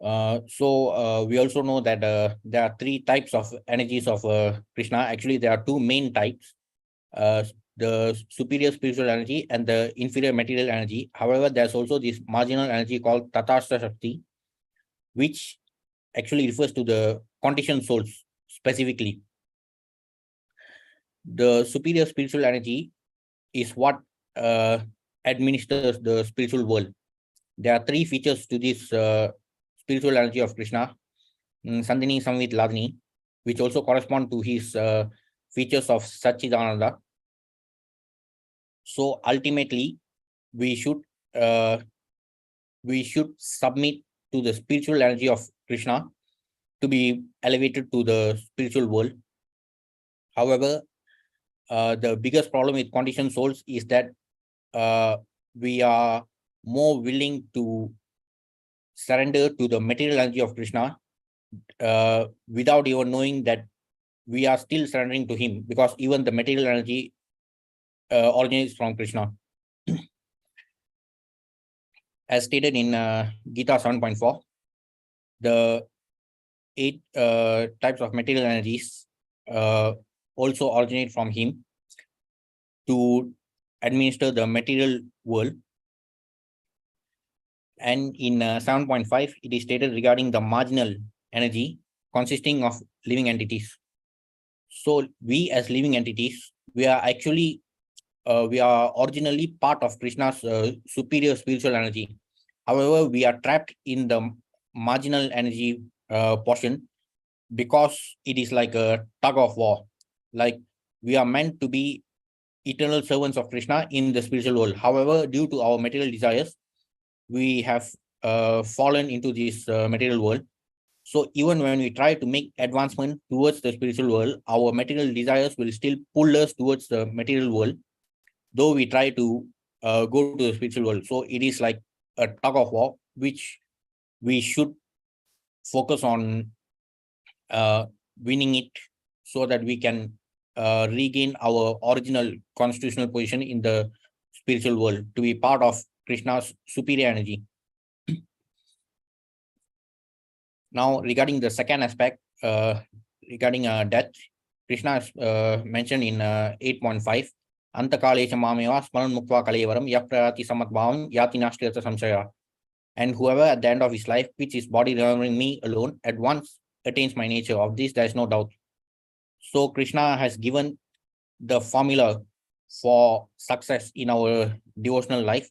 We also know that there are 3 types of energies of Krishna. Actually, there are 2 main types, the superior spiritual energy and the inferior material energy. However, there's also this marginal energy called Tatastha Shakti, which actually refers to the conditioned souls specifically. The superior spiritual energy is what administers the spiritual world. There are 3 features to this spiritual energy of Krishna, Sandini, Samvit, Ladini, which also correspond to his features of Satchidananda. So ultimately, we should submit to the spiritual energy of Krishna to be elevated to the spiritual world. However, the biggest problem with conditioned souls is that we are more willing to surrender to the material energy of Krishna without even knowing that we are still surrendering to him, because even the material energy originates from Krishna. As stated in Gita 7.4, the 8 types of material energies also originate from him to administer the material world. And in 7.5, it is stated regarding the marginal energy consisting of living entities. So we as living entities, we are actually we are originally part of Krishna's superior spiritual energy. However, we are trapped in the marginal energy portion because it is like a tug of war. Like, we are meant to be eternal servants of Krishna in the spiritual world. However, due to our material desires, we have fallen into this material world. So even when we try to make advancement towards the spiritual world, our material desires will still pull us towards the material world, though we try to go to the spiritual world. So it is like a tug of war, which we should focus on winning it, so that we can regain our original constitutional position in the spiritual world, to be part of Krishna's superior energy. Now, regarding the second aspect, regarding death, Krishna is mentioned in 8.5. Antakalesha mameva smaran muktva kalevaram yaprati samatbhavam yati nashtriyata samshaya. And whoever at the end of his life quits his body remembering me alone at once attains my nature. Of this there is no doubt. So Krishna has given the formula for success in our devotional life.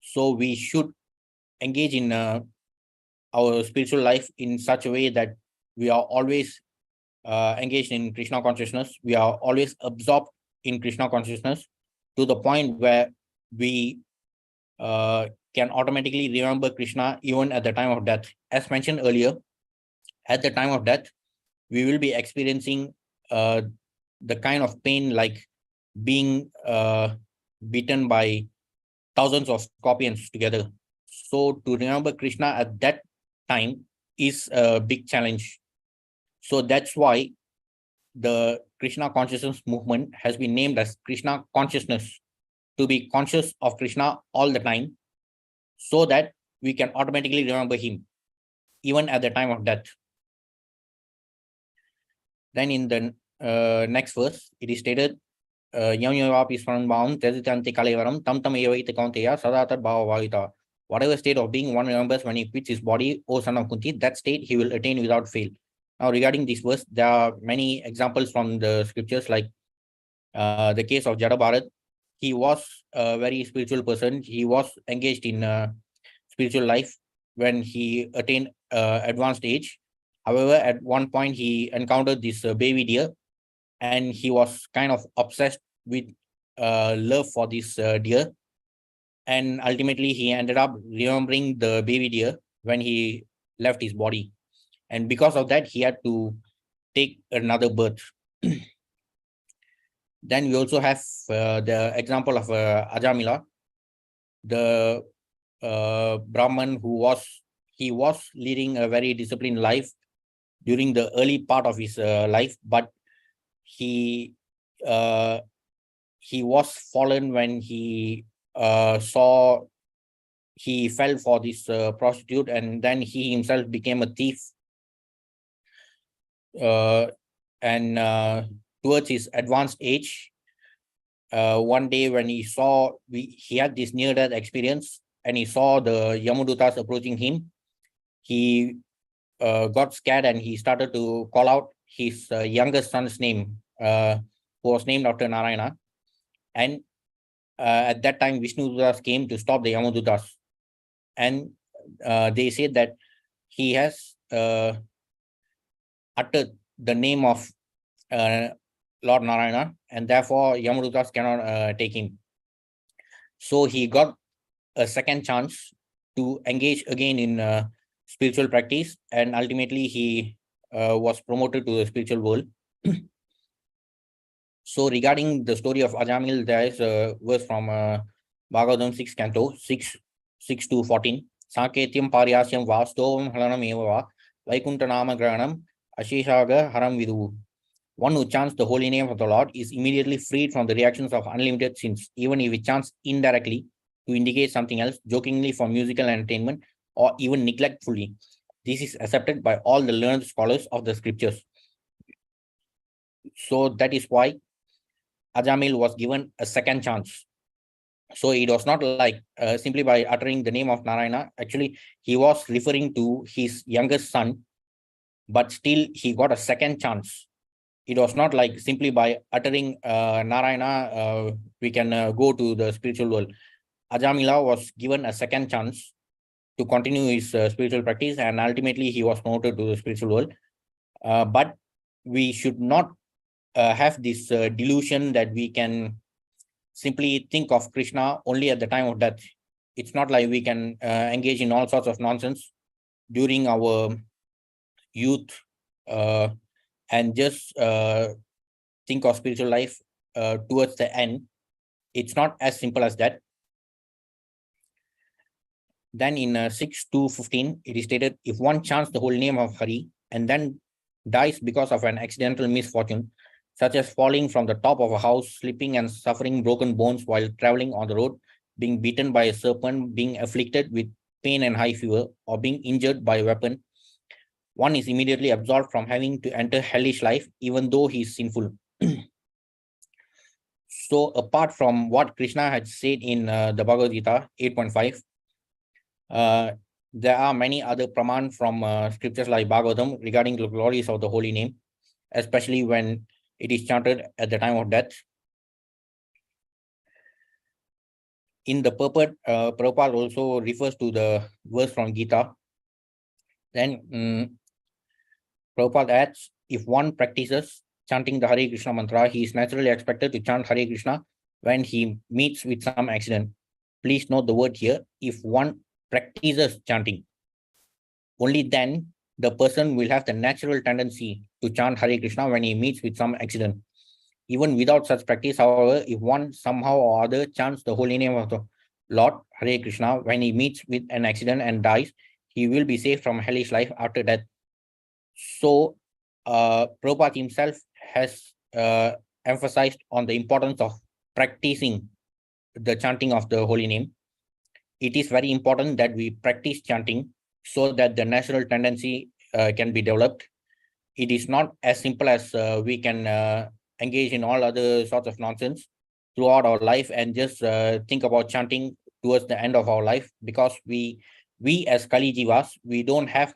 So we should engage in our spiritual life in such a way that we are always engaged in Krishna consciousness. We are always absorbed in Krishna consciousness to the point where we can automatically remember Krishna even at the time of death. As mentioned earlier, at the time of death, we will be experiencing the kind of pain like being beaten by thousands of scorpions together. So to remember Krishna at that time is a big challenge. So that's why the Krishna consciousness movement has been named as Krishna consciousness, to be conscious of Krishna all the time, so that we can automatically remember him even at the time of death. Then in the next verse, it is stated, whatever state of being one remembers when he quits his body, O son of Kunti, that state he will attain without fail. Now, regarding this verse, there are many examples from the scriptures, like the case of Jada Bharat. He was a very spiritual person. He was engaged in spiritual life when he attained advanced age. However, at one point he encountered this baby deer, and he was kind of obsessed with love for this deer. And ultimately he ended up remembering the baby deer when he left his body. And because of that, he had to take another birth. Then we also have the example of Ajamila, the Brahman who was leading a very disciplined life during the early part of his life, but he was fallen when he fell for this prostitute, and then he himself became a thief. And towards his advanced age, one day when he had this near-death experience, and he saw the Yamadutas approaching him, he got scared and he started to call out his youngest son's name, who was named after Narayana. And at that time, Vishnudutas came to stop the Yamadutas. And they said that he has uttered the name of Lord Narayana, and therefore Yamadutas cannot take him. So he got a second chance to engage again in spiritual practice, and ultimately he was promoted to the spiritual world. So regarding the story of Ajamil, there is a verse from Bhagavatam 6th canto, 6 to 14. Sanketyam paryasyam vastovam halanam eva Vaikuntha nama granam asheshaga haram vidu. One who chants the holy name of the Lord is immediately freed from the reactions of unlimited sins, even if he chants indirectly to indicate something else, jokingly for musical entertainment, or even neglectfully. This is accepted by all the learned scholars of the scriptures. So that is why Ajamil was given a second chance. So it was not like simply by uttering the name of Narayana. Actually, he was referring to his youngest son, but still he got a second chance. It was not like simply by uttering Narayana, we can go to the spiritual world. Ajamila was given a second chance to continue his spiritual practice, and ultimately he was promoted to the spiritual world. But we should not have this delusion that we can simply think of Krishna only at the time of death. It's not like we can engage in all sorts of nonsense during our youth and just think of spiritual life towards the end. It's not as simple as that. Then in 6 to 15, it is stated, if one chants the holy name of Hari and then dies because of an accidental misfortune, such as falling from the top of a house, slipping and suffering broken bones while traveling on the road, being beaten by a serpent, being afflicted with pain and high fever, or being injured by a weapon, one is immediately absolved from having to enter hellish life, even though he is sinful. So apart from what Krishna had said in the Bhagavad Gita 8.5, there are many other praman from scriptures like Bhagavatam regarding the glories of the holy name, especially when it is chanted at the time of death. In the purport, Prabhupada also refers to the verse from Gita. Then Prabhupada adds, if one practices chanting the Hare Krishna mantra, he is naturally expected to chant Hare Krishna when he meets with some accident. Please note the word here, if one practices chanting. Only then the person will have the natural tendency to chant Hare Krishna when he meets with some accident. Even without such practice, however, if one somehow or other chants the holy name of the Lord Hare Krishna when he meets with an accident and dies, he will be saved from hellish life after death. So Prabhupada himself has emphasized on the importance of practicing the chanting of the holy name. It is very important that we practice chanting so that the natural tendency can be developed. It is not as simple as we can engage in all other sorts of nonsense throughout our life and just think about chanting towards the end of our life, because we as Kali Jivas, we don't have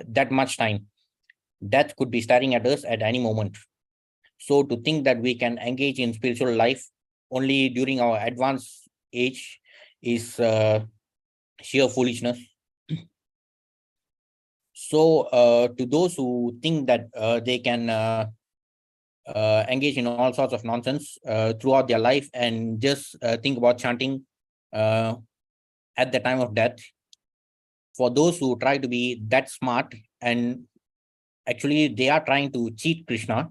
that much time. Death could be staring at us at any moment. So to think that we can engage in spiritual life only during our advanced age is sheer foolishness. So to those who think that they can engage in all sorts of nonsense throughout their life and just think about chanting at the time of death, for those who try to be that smart, and actually they are trying to cheat Krishna.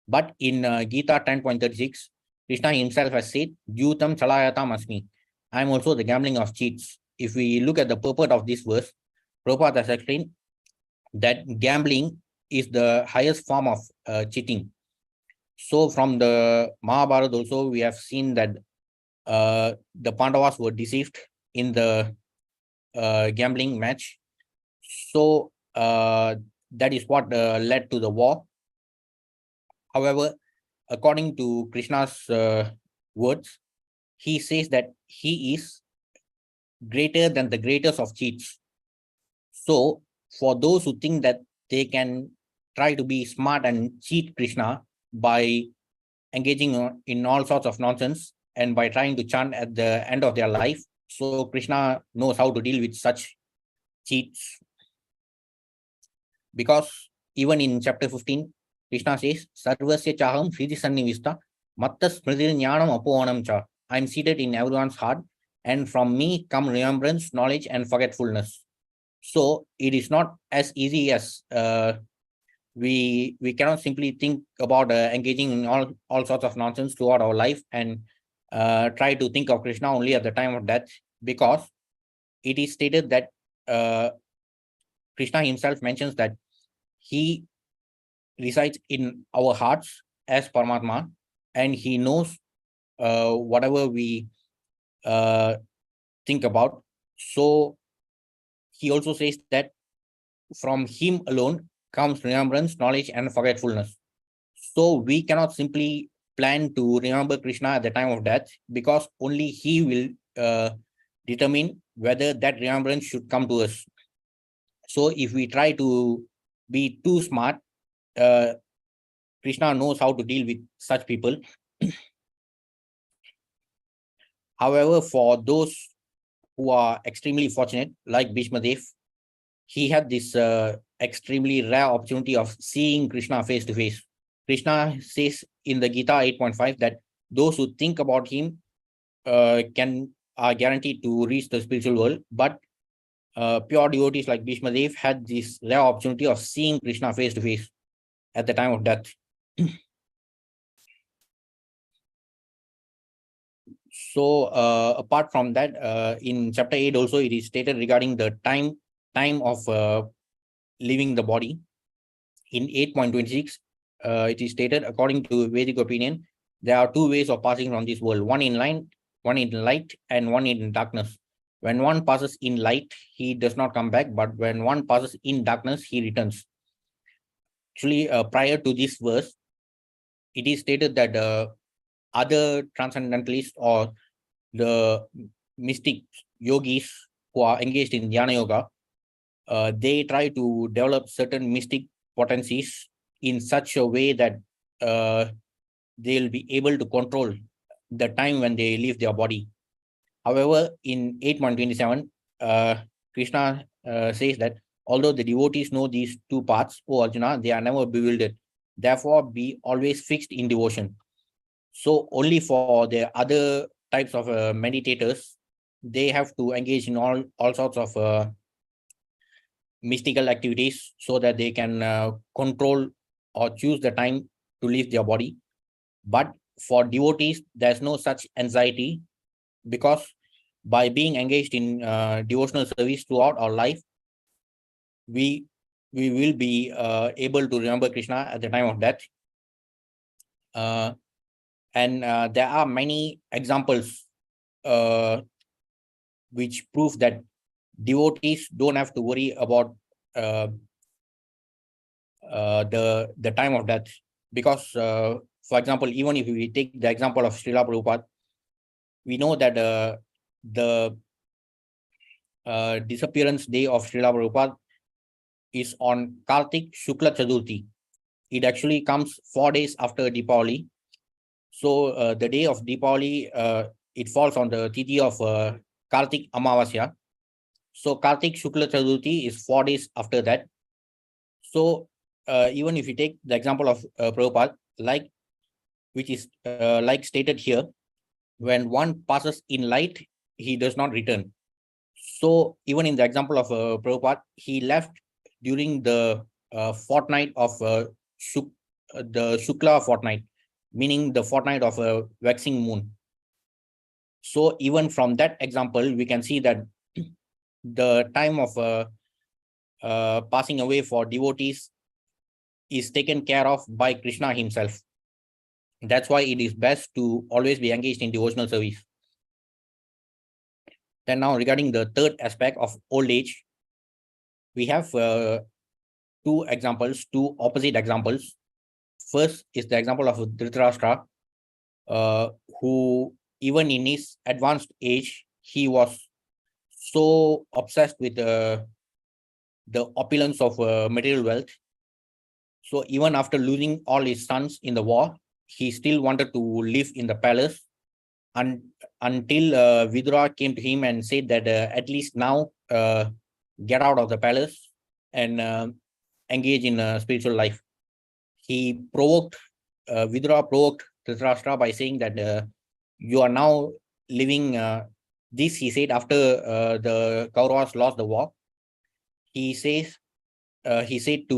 But in Gita 10.36, Krishna himself has said, Yutam Chalayatam Asmi. I am also the gambling of cheats. If we look at the purport of this verse, Prabhupada has explained that gambling is the highest form of cheating. So from the Mahabharata also, we have seen that the Pandavas were deceived in the gambling match. So that is what led to the war. However, according to Krishna's words, he says that he is greater than the greatest of cheats. So for those who think that they can try to be smart and cheat Krishna by engaging in all sorts of nonsense and by trying to chant at the end of their life, so Krishna knows how to deal with such cheats. Because even in chapter 15, Krishna says, Sarvasya chaham shriti sannivista matta smritir jnanam apohanam cha. I am seated in everyone's heart, and from me come remembrance, knowledge, and forgetfulness. So it is not as easy as we cannot simply think about engaging in all sorts of nonsense throughout our life and try to think of Krishna only at the time of death, because it is stated that Krishna himself mentions that he resides in our hearts as Paramatma, and he knows whatever we think about. So he also says that from him alone comes remembrance, knowledge, and forgetfulness. So we cannot simply plan to remember Krishna at the time of death, because only he will determine whether that remembrance should come to us. So if we try to be too smart, Krishna knows how to deal with such people. However, for those who are extremely fortunate, like Bhishma Dev, he had this extremely rare opportunity of seeing Krishna face to face. Krishna says in the Gita 8.5 that those who think about him are guaranteed to reach the spiritual world, but pure devotees like Bhishma Dev had this rare opportunity of seeing Krishna face to face at the time of death. So apart from that, in chapter 8 also it is stated regarding the time of leaving the body. In 8.26, it is stated, according to Vedic opinion, there are two ways of passing from this world, one in light and one in darkness. When one passes in light, he does not come back, but when one passes in darkness, he returns. Actually, prior to this verse, it is stated that other transcendentalists or the mystic yogis who are engaged in Dhyana Yoga, they try to develop certain mystic potencies in such a way that they'll be able to control the time when they leave their body. However, in 8.27, Krishna says that although the devotees know these two paths, O Arjuna, they are never bewildered. Therefore, be always fixed in devotion. So only for the other types of meditators, they have to engage in all sorts of mystical activities so that they can control or choose the time to leave their body. But for devotees, there's no such anxiety, because by being engaged in devotional service throughout our life, we will be able to remember Krishna at the time of death. And there are many examples which prove that devotees don't have to worry about the time of death, because for example, even if we take the example of Srila Prabhupada, we know that the disappearance day of Srila Prabhupada is on Kartik Shukla Chaturthi. It actually comes 4 days after Deepavali. So the day of Deepavali, it falls on the tithi of Kartik Amavasya. So Kartik Shukla Chaturthi is 4 days after that. So even if you take the example of Prabhupada, which is stated here, when one passes in light, he does not return. So even in the example of Prabhupada, he left during the fortnight of the Shukla fortnight, meaning the fortnight of a waxing moon. So even from that example, we can see that the time of passing away for devotees is taken care of by Krishna himself. That's why it is best to always be engaged in devotional service. Then now regarding the third aspect of old age, we have two opposite examples. First is the example of Dhritarashtra, who even in his advanced age, he was so obsessed with the opulence of material wealth. So even after losing all his sons in the war, he still wanted to live in the palace until Vidura came to him and said that at least now get out of the palace and engage in spiritual life. He provoked, Vidura provoked Dhritarashtra by saying that you are now living, this he said after the Kauravas lost the war. He said to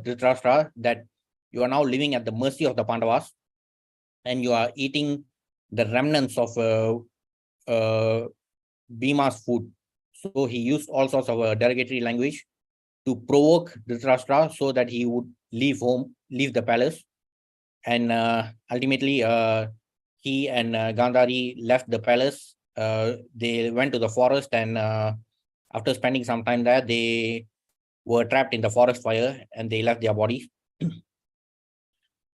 Dhritarashtra that you are now living at the mercy of the Pandavas and you are eating the remnants of Bhima's food. So he used all sorts of derogatory language to provoke Dhritarashtra so that he would leave the palace. And ultimately, he and Gandhari left the palace. They went to the forest, and after spending some time there, they were trapped in the forest fire and they left their bodies.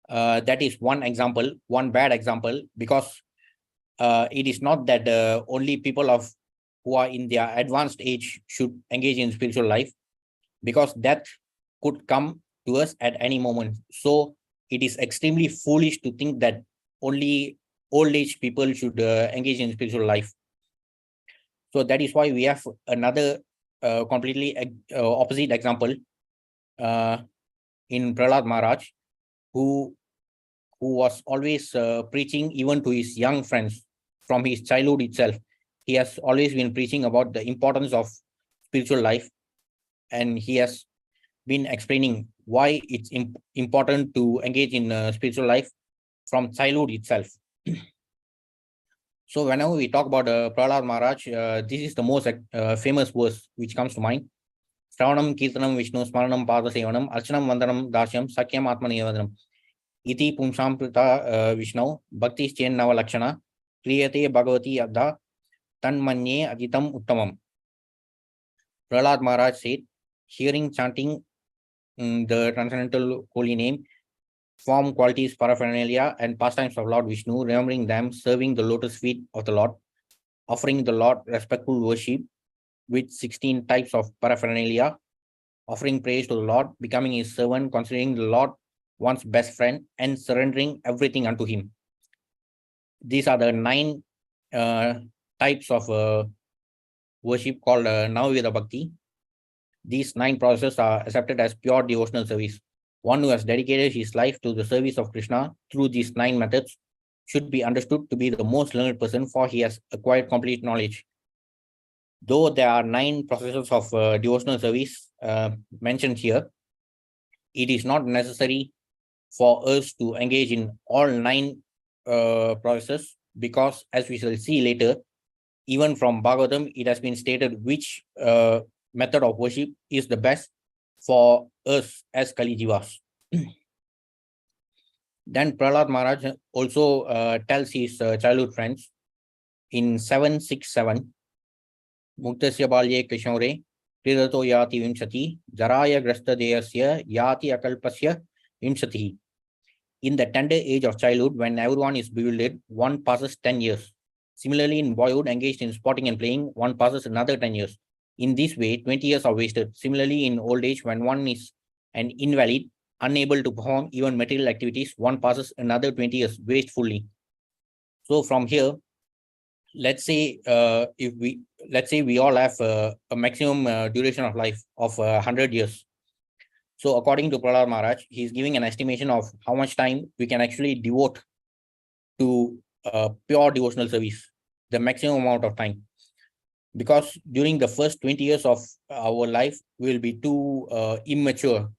That is one example, one bad example, because it is not that only people who are in their advanced age should engage in spiritual life, because death could come to us at any moment. So it is extremely foolish to think that only old age people should engage in spiritual life. So that is why we have another completely opposite example in Prahlad Maharaj, who was always preaching even to his young friends from his childhood itself. He has always been preaching about the importance of spiritual life, and he has been explaining why it's important to engage in spiritual life from childhood itself. So whenever we talk about Prahlad Maharaj, this is the most famous verse which comes to mind. Shravanam Kirtanam Vishnu Smaranam Pada Sevanam Archanam Vandanam Dasyam Sakyam Atmaniyavadam Iti Pumsam Prita Vishnu Bhakti Chen Nava Lakshana Kriyate Bhagavati Adha Tanmanye Aditam Uttamam. Prahlad Maharaj said, hearing chanting the transcendental holy name, form, qualities, paraphernalia, and pastimes of Lord Vishnu, remembering them, serving the lotus feet of the Lord, offering the Lord respectful worship with 16 types of paraphernalia, offering praise to the Lord, becoming his servant, considering the Lord one's best friend, and surrendering everything unto him. These are the 9 types of worship called Navaveda Bhakti. These 9 processes are accepted as pure devotional service. One who has dedicated his life to the service of Krishna through these 9 methods should be understood to be the most learned person, for he has acquired complete knowledge. Though there are 9 processes of devotional service mentioned here, it is not necessary for us to engage in all 9 processes, because as we shall see later, even from Bhagavatam, it has been stated which method of worship is the best for us as Kali Jivas. Then Prahlad Maharaj also tells his childhood friends in 767, Muktasya Balye Kishore, Prirato Yati Vimshati, Jaraya Grasta Deyasya, Yati Akalpasya Vimshati. In the tender age of childhood, when everyone is bewildered, one passes 10 years. Similarly, in boyhood, engaged in sporting and playing, one passes another 10 years. In this way, 20 years are wasted. Similarly, in old age, when one is an invalid, unable to perform even material activities, one passes another 20 years wastefully. So from here, let's say we all have a maximum duration of life of 100 years. So according to Prahlad Maharaj, he's giving an estimation of how much time we can actually devote to pure devotional service, the maximum amount of time. because during the first 20 years of our life, we will be too immature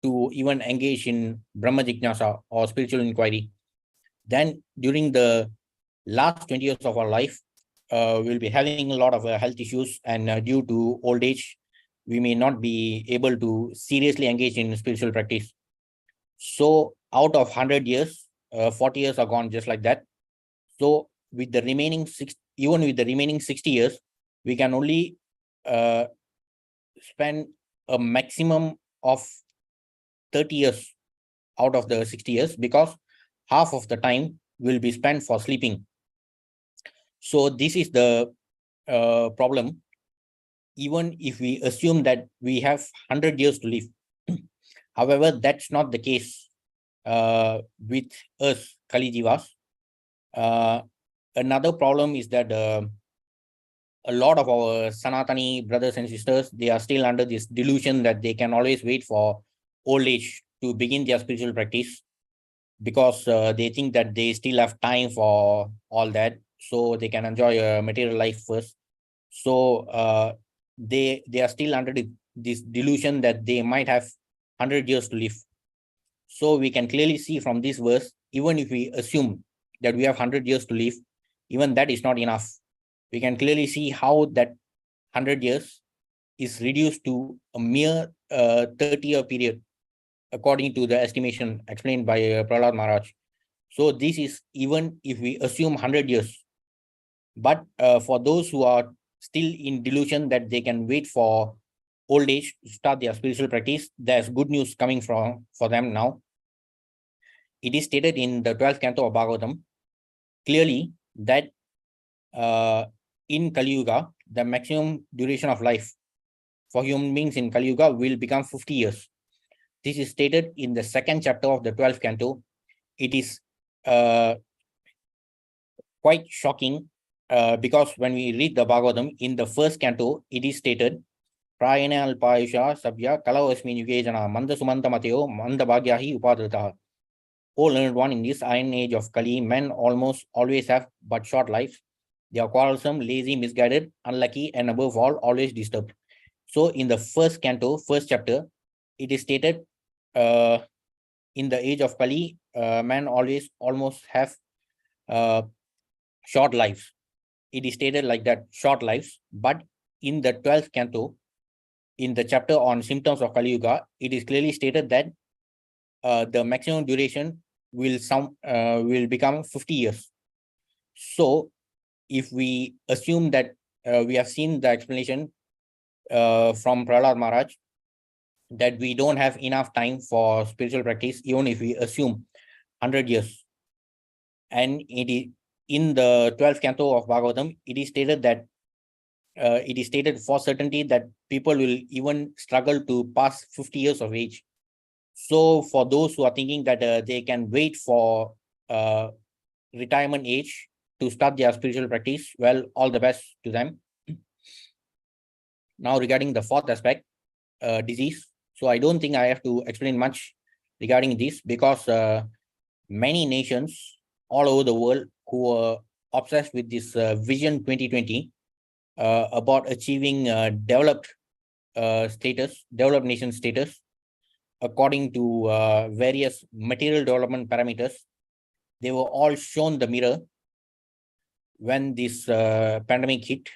to even engage in Brahma Jignasa or spiritual inquiry. Then during the last 20 years of our life, we'll be having a lot of health issues, and due to old age, we may not be able to seriously engage in spiritual practice. So out of 100 years, 40 years are gone just like that. So with the remaining even with the remaining 60 years, we can only spend a maximum of 30 years out of the 60 years, because half of the time will be spent for sleeping. So this is the problem. Even if we assume that we have 100 years to live, however, that's not the case with us Kali Jivas. Another problem is that a lot of our Sanatani brothers and sisters, they are still under this delusion that they can always wait for old age to begin their spiritual practice, because they think that they still have time for all that, so they can enjoy a material life first. So they are still under this delusion that they might have 100 years to live. So we can clearly see from this verse, even if we assume that we have 100 years to live, even that is not enough. We can clearly see how that 100 years is reduced to a mere 30-year period, according to the estimation explained by Prahlad Maharaj. So this is even if we assume 100 years. But for those who are still in delusion that they can wait for old age to start their spiritual practice, there's good news coming for them now. It is stated in the 12th canto of Bhagavatam clearly that in Kali Yuga, the maximum duration of life for human beings in Kali Yuga will become 50 years. This is stated in the 2nd chapter of the 12th canto. It is quite shocking because when we read the Bhagavatam, in the 1st canto, it is stated, Prayana alpayusha sabya kalavasmi yugejana manda sumanta mateo manda bhagyahi upadritaha. O learned one, in this iron age of Kali, men almost always have but short lives. They are quarrelsome, lazy, misguided, unlucky, and above all, always disturbed. So in the 1st canto, 1st chapter, it is stated in the age of Kali, men almost have short lives. It is stated like that, short lives. But in the 12th canto, in the chapter on symptoms of Kali Yuga, it is clearly stated that the maximum duration will become 50 years. So if we assume that we have seen the explanation from Prahlad Maharaj that we don't have enough time for spiritual practice, even if we assume 100 years. And it is in the 12th canto of Bhagavatam, it is stated that it is stated for certainty that people will even struggle to pass 50 years of age. So for those who are thinking that they can wait for retirement age to start their spiritual practice, well, all the best to them. Now regarding the 4th aspect, disease. So I don't think I have to explain much regarding this, because many nations all over the world who are obsessed with this Vision 2020 about achieving developed nation status, according to various material development parameters, they were all shown the mirror when this pandemic hit.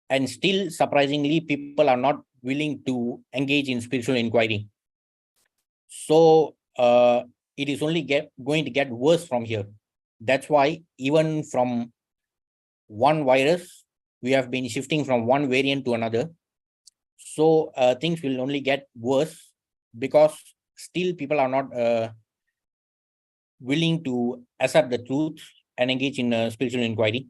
And still, surprisingly, people are not willing to engage in spiritual inquiry. So it is only going to get worse from here. That's why even from one virus, we have been shifting from one variant to another. So things will only get worse, because still people are not willing to accept the truth and engage in spiritual inquiry.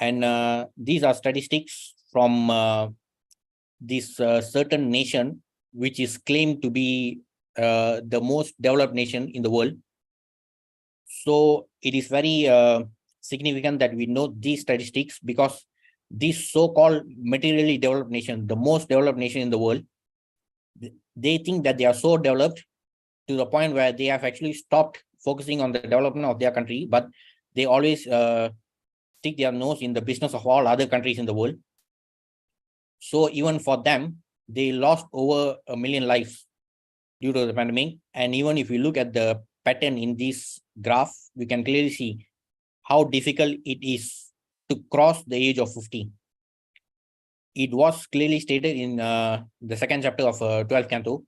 And these are statistics from this certain nation, which is claimed to be the most developed nation in the world. So it is very significant that we know these statistics, because this so-called materially developed nation, the most developed nation in the world, they think that they are so developed to the point where they have actually stopped focusing on the development of their country, but they always stick their nose in the business of all other countries in the world. So even for them, they lost over 1 million lives due to the pandemic. And even if you look at the pattern in this graph, we can clearly see how difficult it is to cross the age of 50. It was clearly stated in the second chapter of 12th Canto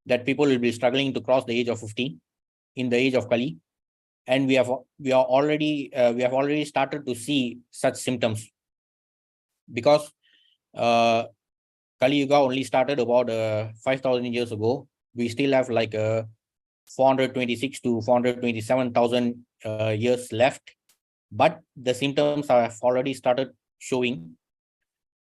that people will be struggling to cross the age of 50 in the age of Kali. And we have already started to see such symptoms, because Kali Yuga only started about 5,000 years ago. We still have like 426 to 427,000 years left, but the symptoms have already started showing.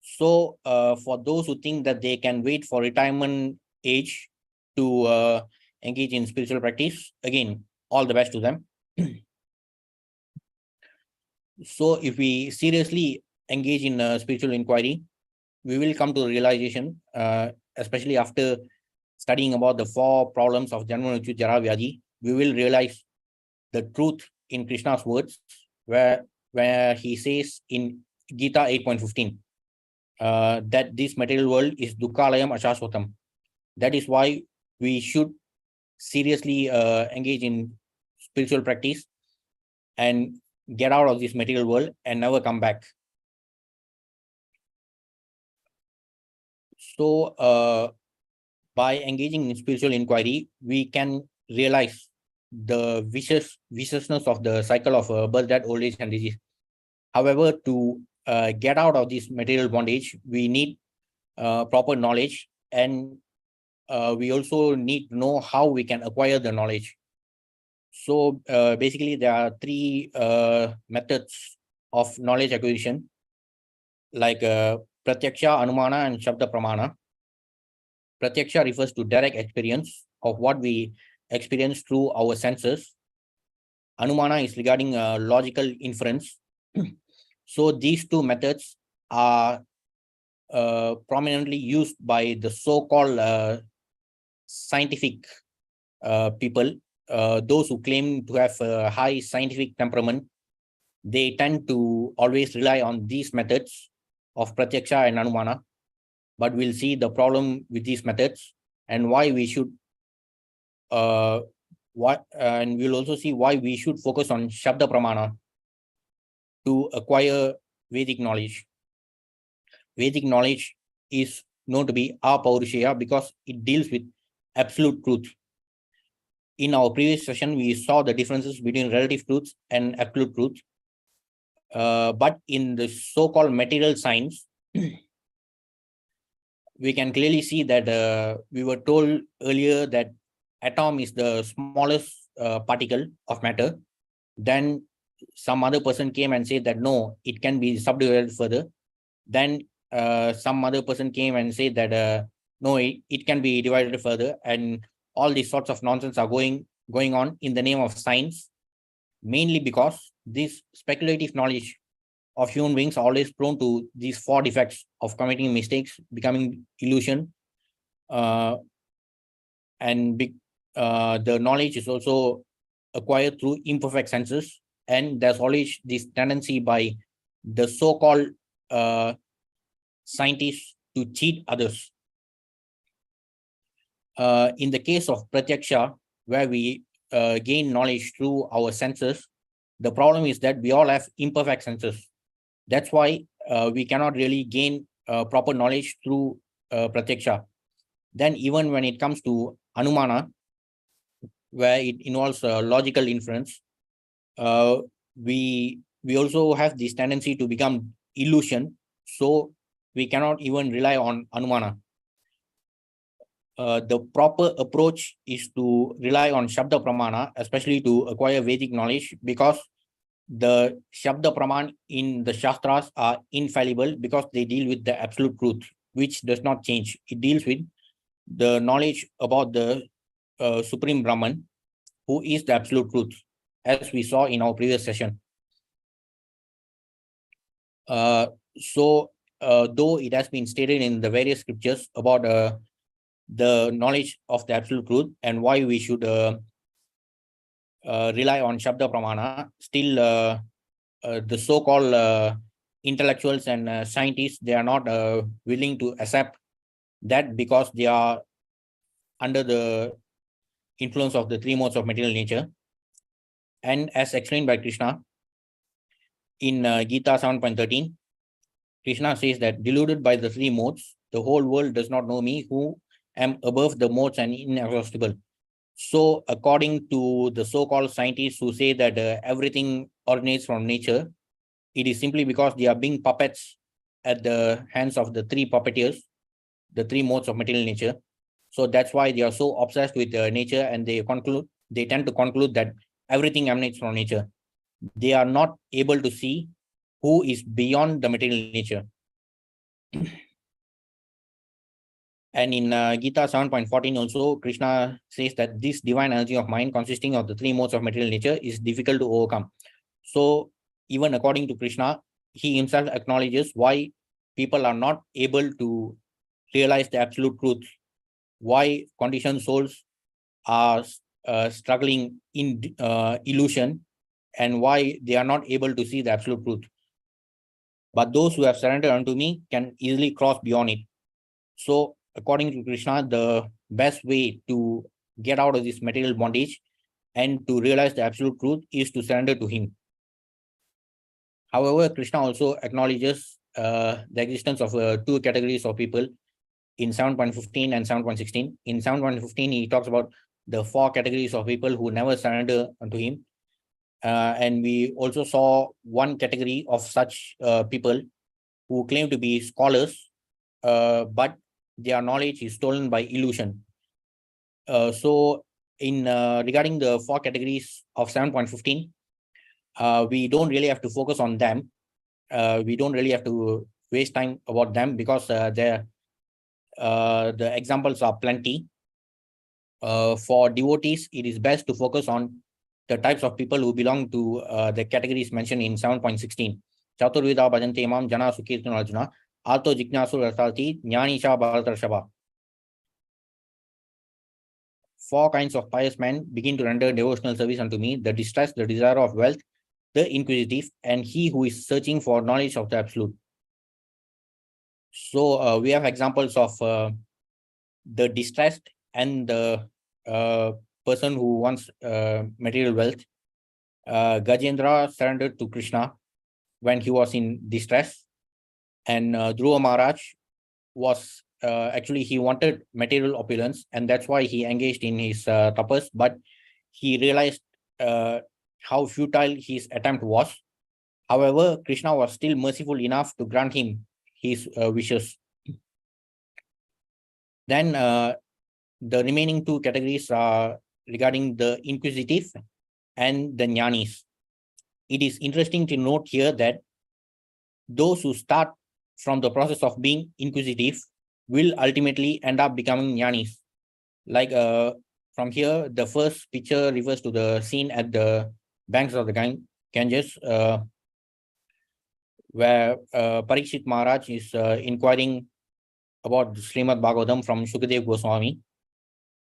So for those who think that they can wait for retirement age to engage in spiritual practice, again, all the best to them. So if we seriously engage in spiritual inquiry, we will come to the realization, especially after studying about the 4 problems of Janma Mrityu Jara Vyadhi, we will realize the truth in Krishna's words, where he says in Gita 8.15 that this material world is dukkhalayam ashashvatam. That is why we should seriously engage in spiritual practice and get out of this material world and never come back. So by engaging in spiritual inquiry, we can realize the viciousness of the cycle of birth, death, old age, and disease. However, to get out of this material bondage, we need proper knowledge, and we also need to know how we can acquire the knowledge. So basically, there are 3 methods of knowledge acquisition, like Pratyaksha, Anumana, and Shabda Pramana. Pratyaksha refers to direct experience of what we experience through our senses. Anumana is regarding logical inference. So these 2 methods are prominently used by the so-called scientific people, those who claim to have a high scientific temperament. They tend to always rely on these methods of Pratyaksha and Anumana. But we'll see the problem with these methods and why we should and we'll also see why we should focus on Shabda Pramana to acquire Vedic knowledge. Vedic knowledge is known to be Apaurushaya because it deals with absolute truth. In our previous session, we saw the differences between relative truths and absolute truth. But in the so-called material science, we can clearly see that we were told earlier that atom is the smallest particle of matter. Then some other person came and said that no, it can be subdivided further. Then some other person came and said that no, it can be divided further. And all these sorts of nonsense are going on in the name of science, mainly because this speculative knowledge of human beings are always prone to these 4 defects of committing mistakes, becoming illusion, and the knowledge is also acquired through imperfect senses, and there's always this tendency by the so-called scientists to cheat others. In the case of Pratyaksha, where we gain knowledge through our senses, the problem is that we all have imperfect senses. That's why we cannot really gain proper knowledge through Pratyaksha. Then even when it comes to Anumana, where it involves logical inference, we also have this tendency to become illusion. So we cannot even rely on Anumana. The proper approach is to rely on Shabda Pramana, especially to acquire Vedic knowledge, because the Shabda Praman in the Shastras are infallible because they deal with the absolute truth, which does not change. It deals with the knowledge about the Supreme Brahman, who is the absolute truth, as we saw in our previous session. So though it has been stated in the various scriptures about the knowledge of the absolute truth and why we should rely on Shabda Pramana, still the so-called intellectuals and scientists, they are not willing to accept that because they are under the influence of the three modes of material nature. And as explained by Krishna in Gita 7.13, Krishna says that deluded by the three modes, the whole world does not know me, who am above the modes and inexhaustible. So according to the so-called scientists who say that everything originates from nature, it is simply because they are being puppets at the hands of the three puppeteers, the three modes of material nature. So that's why they are so obsessed with nature, and they tend to conclude that everything emanates from nature. They are not able to see who is beyond the material nature. And in Gita 7.14 also, Krishna says that this divine energy of mind consisting of the three modes of material nature is difficult to overcome. So even according to Krishna, he himself acknowledges why people are not able to realize the absolute truth, why conditioned souls are struggling in illusion, and why they are not able to see the absolute truth. But those who have surrendered unto me can easily cross beyond it. So according to Krishna, the best way to get out of this material bondage and to realize the absolute truth is to surrender to him. However, Krishna also acknowledges the existence of two categories of people in 7.15 and 7.16. In 7.15, he talks about the four categories of people who never surrender unto him. And we also saw one category of such people who claim to be scholars, but their knowledge is stolen by illusion. So in regarding the four categories of 7.15, we don't really have to focus on them. We don't really have to waste time about them because the examples are plenty. For devotees, it is best to focus on the types of people who belong to the categories mentioned in 7.16. Chaturvida bhajante mam jana sukirtan arjuna alto jignasu rasati jnanisha balatarshava. Four kinds of pious men begin to render devotional service unto me: the distressed, the desire of wealth, the inquisitive, and he who is searching for knowledge of the absolute. So we have examples of the distressed and the person who wants material wealth. Gajendra surrendered to Krishna when he was in distress, and Dhruva Maharaj was actually, he wanted material opulence, and that's why he engaged in his tapas, but he realized how futile his attempt was. However, Krishna was still merciful enough to grant him his wishes. Then the remaining two categories are regarding the inquisitive and the jnanis. It is interesting to note here that those who start from the process of being inquisitive will ultimately end up becoming jnanis. Like from here, the first picture refers to the scene at the banks of the Ganges, where Parikshit Maharaj is inquiring about Srimad Bhagavatam from Shukadev Goswami.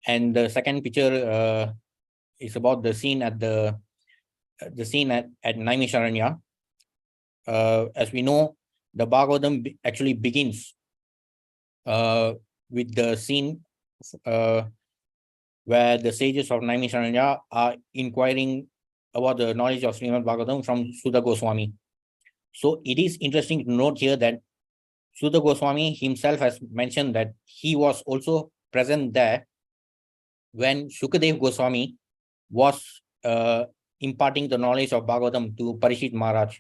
And the second picture is about the scene at Naimisharanya. As we know, the Bhagavatam actually begins with the scene where the sages of Naimisharanya are inquiring about the knowledge of Srimad Bhagavatam from Sudha Goswami. So it is interesting to note here that Sudha Goswami himself has mentioned that he was also present there when Shukadev Goswami was imparting the knowledge of Bhagavatam to Parikshit Maharaj.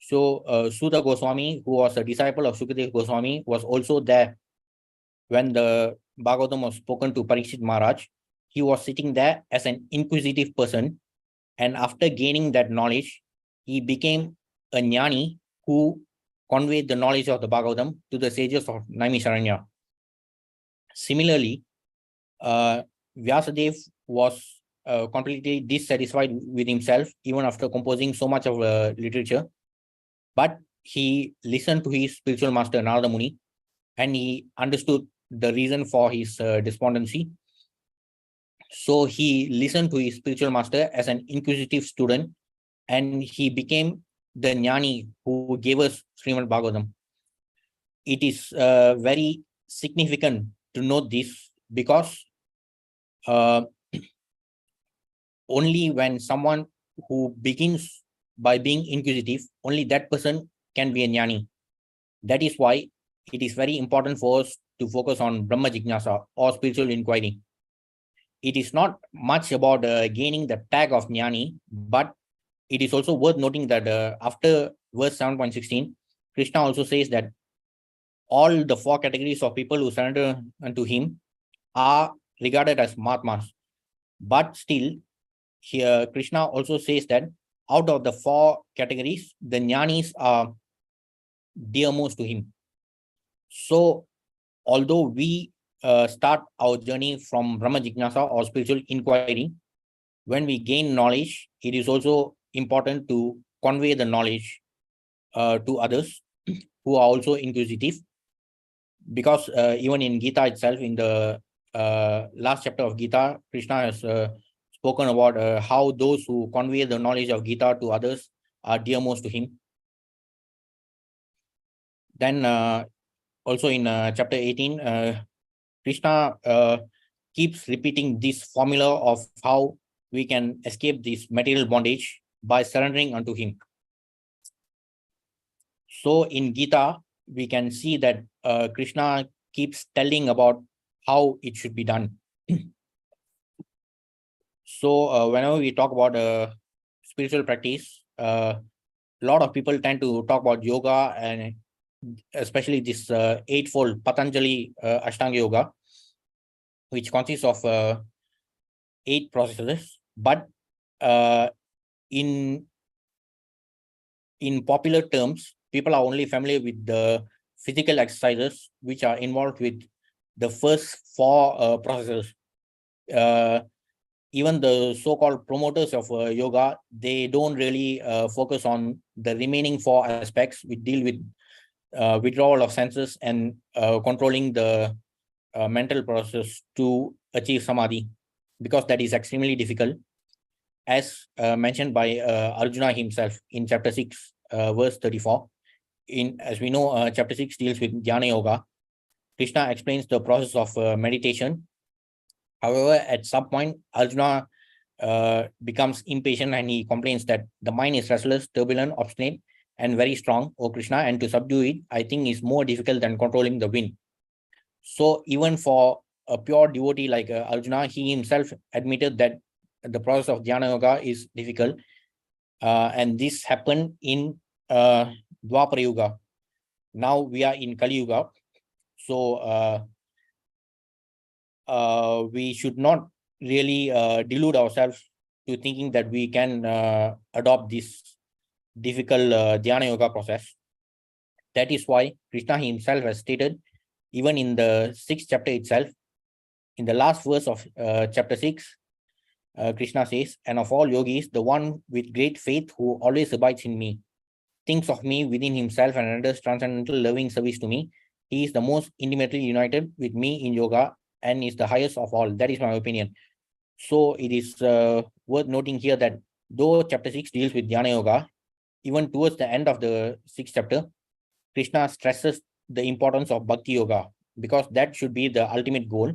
So Sudha Goswami, who was a disciple of Shukadev Goswami, was also there when the Bhagavatam was spoken to Parikshit Maharaj. He was sitting there as an inquisitive person, and after gaining that knowledge, he became a jnani who conveyed the knowledge of the Bhagavatam to the sages of Naimisharanya. Similarly, Vyasadev was completely dissatisfied with himself even after composing so much of literature, but he listened to his spiritual master Narada Muni, and he understood the reason for his despondency. So he listened to his spiritual master as an inquisitive student, and he became the Jnani who gave us Srimad Bhagavatam. It is very significant to note this because only when someone who begins by being inquisitive, only that person can be a Jnani. That is why it is very important for us to focus on Brahma Jignasa or spiritual inquiry. It is not much about gaining the tag of Jnani, but it is also worth noting that after verse 7.16, Krishna also says that all the 4 categories of people who surrender unto him are regarded as Mahatmas. But still, here Krishna also says that out of the 4 categories, the Jnanis are dearmost to him. So, although we start our journey from Brahma Jignasa or spiritual inquiry, when we gain knowledge, it is also important to convey the knowledge to others who are also inquisitive. Because even in Gita itself, in the last chapter of Gita, Krishna has spoken about how those who convey the knowledge of Gita to others are dearmost to him. Then also in chapter 18, Krishna keeps repeating this formula of how we can escape this material bondage by surrendering unto him. So in Gita, we can see that Krishna keeps telling about how it should be done. So whenever we talk about spiritual practice, a lot of people tend to talk about yoga, and especially this eightfold Patanjali Ashtanga Yoga, which consists of 8 processes. But in popular terms, people are only familiar with the physical exercises which are involved with the first 4 processes. Even the so-called promoters of yoga, they don't really focus on the remaining 4 aspects, which deal with withdrawal of senses and controlling the mental process to achieve samadhi, because that is extremely difficult, as mentioned by Arjuna himself in chapter 6, verse 34. As we know, chapter 6 deals with Dhyana Yoga. Krishna explains the process of meditation. However, at some point, Arjuna becomes impatient and he complains that the mind is restless, turbulent, obstinate, and very strong, O Krishna, and to subdue it, I think, is more difficult than controlling the wind. So even for a pure devotee like Arjuna, he himself admitted that the process of Dhyana Yoga is difficult. And this happened in Dwapara Yuga. Now we are in Kali Yuga. So we should not really delude ourselves to thinking that we can adopt this difficult Dhyana Yoga process. That is why Krishna himself has stated, even in the 6th chapter itself, in the last verse of chapter 6, Krishna says, and of all yogis, the one with great faith who always abides in me, thinks of me within himself and renders transcendental loving service to me, he is the most intimately united with me in yoga and is the highest of all. That is my opinion. So it is worth noting here that though chapter 6 deals with Dhyana Yoga, even towards the end of the 6th chapter, Krishna stresses the importance of Bhakti Yoga, because that should be the ultimate goal.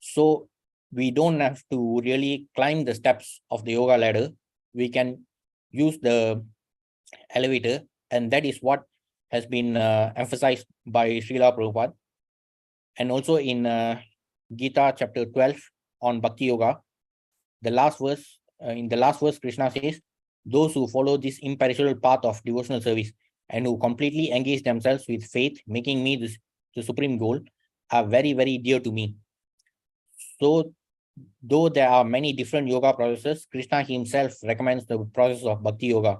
So we don't have to really climb the steps of the yoga ladder. We can use the elevator, and that is what has been emphasized by Srila Prabhupada. And also in Gita chapter 12 on Bhakti Yoga, the last verse, in the last verse, Krishna says, those who follow this imperishable path of devotional service and who completely engage themselves with faith, making me the supreme goal, are very, very dear to me. So, though there are many different yoga processes, Krishna himself recommends the process of Bhakti Yoga,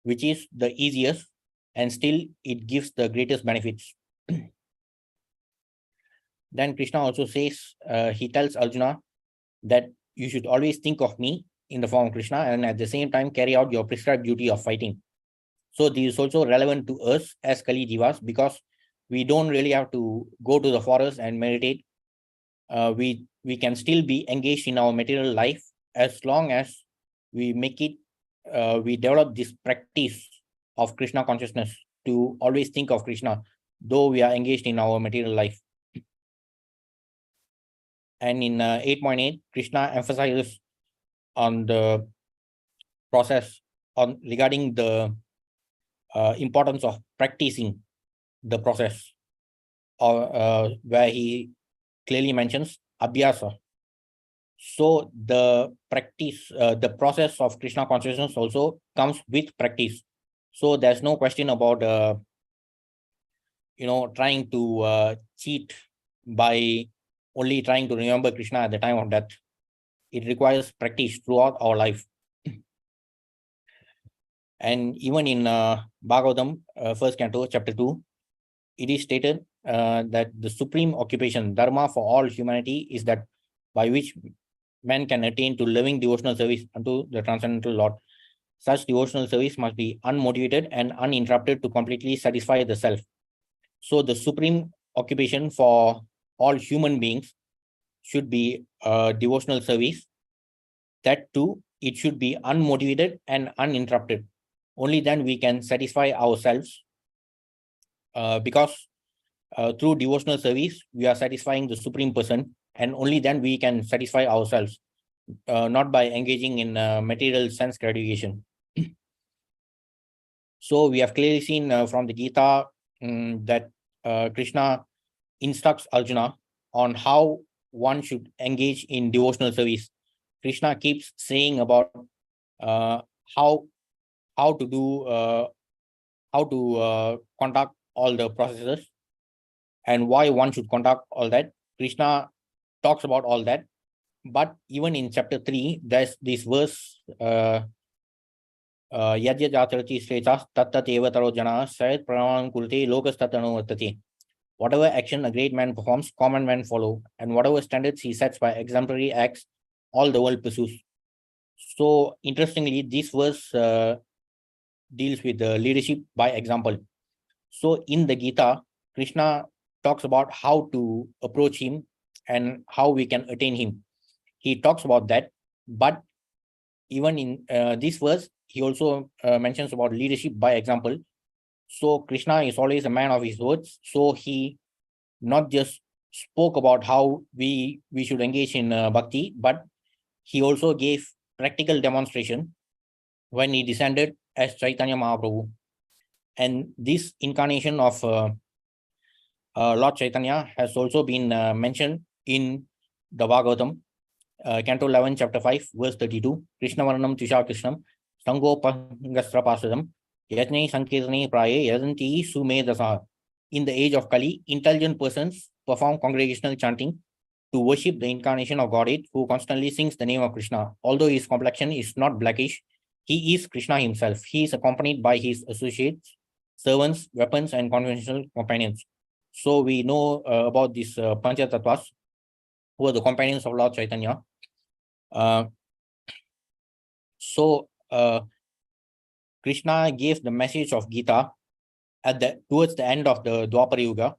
which is the easiest and still it gives the greatest benefits. Then Krishna also says, he tells Arjuna that you should always think of me in the form of Krishna and at the same time carry out your prescribed duty of fighting. So this is also relevant to us as Kali Jivas, because we don't really have to go to the forest and meditate. We can still be engaged in our material life as long as we make it, we develop this practice of Krishna consciousness to always think of Krishna, though we are engaged in our material life. And in 8.8, Krishna emphasizes on the process on regarding the importance of practicing the process, or where he clearly mentions abhyasa. So the practice, the process of Krishna consciousness also comes with practice. So there's no question about trying to cheat by only trying to remember Krishna at the time of death. It requires practice throughout our life. And even in Bhagavatam, first canto, chapter 2, it is stated that the supreme occupation, dharma for all humanity, is that by which man can attain to living devotional service unto the transcendental Lord. Such devotional service must be unmotivated and uninterrupted to completely satisfy the self. So the supreme occupation for all human beings should be devotional service. That too, it should be unmotivated and uninterrupted. Only then we can satisfy ourselves, because through devotional service, we are satisfying the Supreme Person, and only then we can satisfy ourselves, not by engaging in material sense gratification. So we have clearly seen from the Gita that Krishna instructs Arjuna on how one should engage in devotional service. Krishna keeps saying about how to conduct all the processes and why one should conduct all that. Krishna talks about all that, but even in chapter 3, there's this verse, Yadya Jatarati Sretas Tattat Eva Taro Jana Sayat Praman Kulte Lokas Tatano Vatati. Whatever action a great man performs, common men follow, and whatever standards he sets by exemplary acts, all the world pursues. So interestingly, this verse deals with the leadership by example. So in the Gita, Krishna talks about how to approach him and how we can attain him. He talks about that, but even in this verse, he also mentions about leadership by example. So Krishna is always a man of his words. So he not just spoke about how we should engage in bhakti, but he also gave practical demonstration when he descended as Chaitanya Mahaprabhu. And this incarnation of Lord Chaitanya has also been mentioned in the Bhagavatam, Canto 11, chapter 5, verse 32. Krishna Varanam Tisha Krishnam Sangopangastra Pasadam Yajnai Sankirtani Praye Yadanti Sumedasa. In the age of Kali, intelligent persons perform congregational chanting to worship the incarnation of Godhead, who constantly sings the name of Krishna. Although his complexion is not blackish, he is Krishna himself. He is accompanied by his associates, servants, weapons, and conventional companions. So we know about these Pancha Tattvas, who are the companions of Lord Chaitanya. Krishna gave the message of Gita towards the end of the Dwapara Yuga.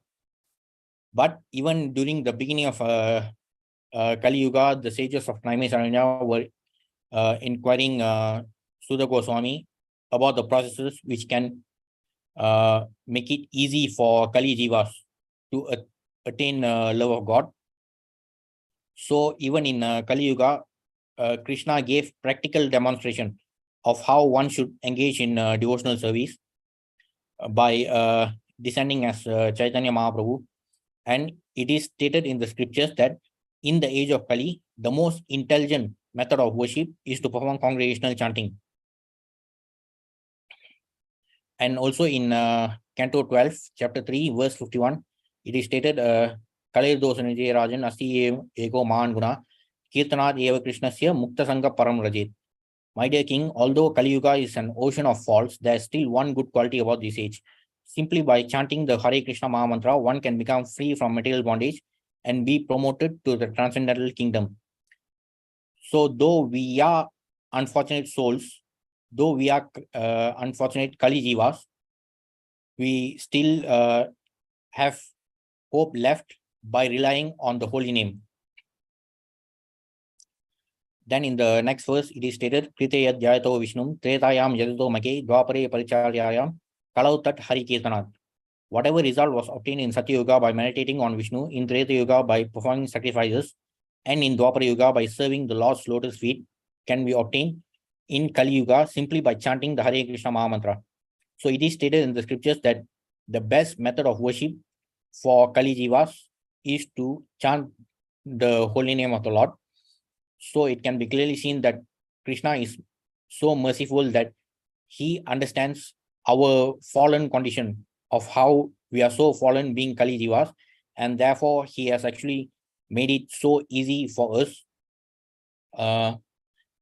But even during the beginning of Kali Yuga, the sages of Naimisaranya were inquiring Sudha Goswami about the processes which can make it easy for Kali Jivas to attain love of God. So even in Kali Yuga, Krishna gave practical demonstration of how one should engage in devotional service by descending as Chaitanya Mahaprabhu. And it is stated in the scriptures that in the age of Kali, the most intelligent method of worship is to perform congregational chanting. And also in Canto 12, chapter 3, verse 51, it is stated, Kalir dosanije rajan asti ego mahan guna kirtanat eva krishnasya mukta sangha param rajit. My dear king, although Kali Yuga is an ocean of faults, there is still one good quality about this age. Simply by chanting the Hare Krishna Maha Mantra, one can become free from material bondage and be promoted to the transcendental kingdom. So though we are unfortunate souls, though we are unfortunate Kali Jivas, we still have hope left by relying on the holy name. Then in the next verse, it is stated, Krite yad jayato Vishnum, Tretayam yadato make, Dwapare paricharyayam, Kalau tat hari kirtanat. Whatever result was obtained in Satya Yuga by meditating on Vishnu, in Treta Yuga by performing sacrifices, and in Dwapara Yuga by serving the Lord's lotus feet, can be obtained in Kali Yuga simply by chanting the Hare Krishna Maha Mantra. So it is stated in the scriptures that the best method of worship for Kali Jivas is to chant the holy name of the Lord. So it can be clearly seen that Krishna is so merciful that he understands our fallen condition of how we are so fallen being Kali Jivas, and therefore he has actually made it so easy for us.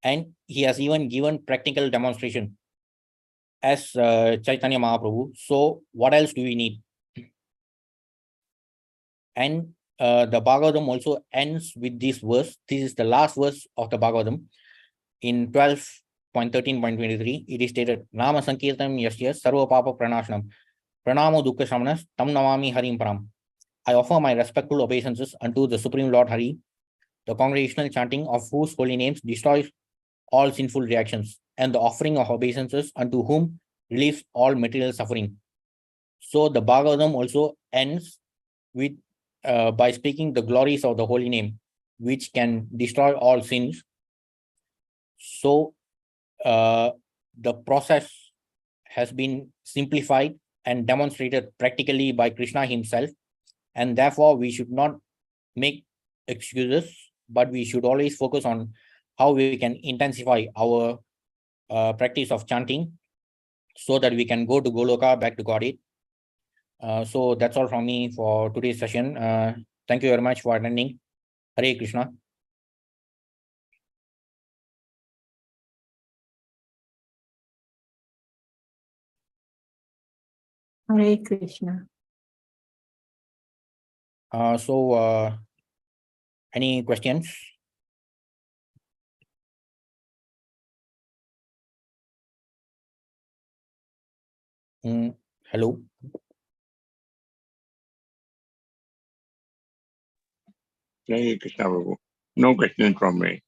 And he has even given practical demonstration as Chaitanya Mahaprabhu. So what else do we need? And the Bhagavatam also ends with this verse. This is the last verse of the Bhagavatam. In 12.13.23, it is stated, Nama Sankirtam Yasya Sarva Papa Pranashanam Pranamo Dukkha Shamanas Tam Namami Harim Param. I offer my respectful obeisances unto the Supreme Lord Hari, the congregational chanting of whose holy names destroys all sinful reactions, and the offering of obeisances unto whom relieves all material suffering. So the Bhagavatam also ends with by speaking the glories of the holy name, which can destroy all sins. So the process has been simplified and demonstrated practically by Krishna himself, and therefore we should not make excuses, but we should always focus on how we can intensify our practice of chanting so that we can go to Goloka, back to Godhead. So that's all from me for today's session. Thank you very much for attending. Hare Krishna. Hare Krishna. Any questions? Hello. Hare Krishna Prabhu. No question from me.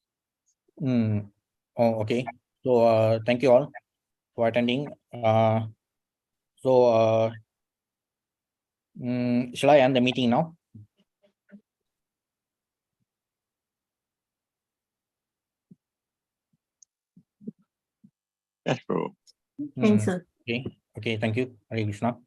Oh, okay. So thank you all for attending. Shall I end the meeting now? Yes, Prabhu. Thanks, sir. Okay. Thank you. Hare Krishna.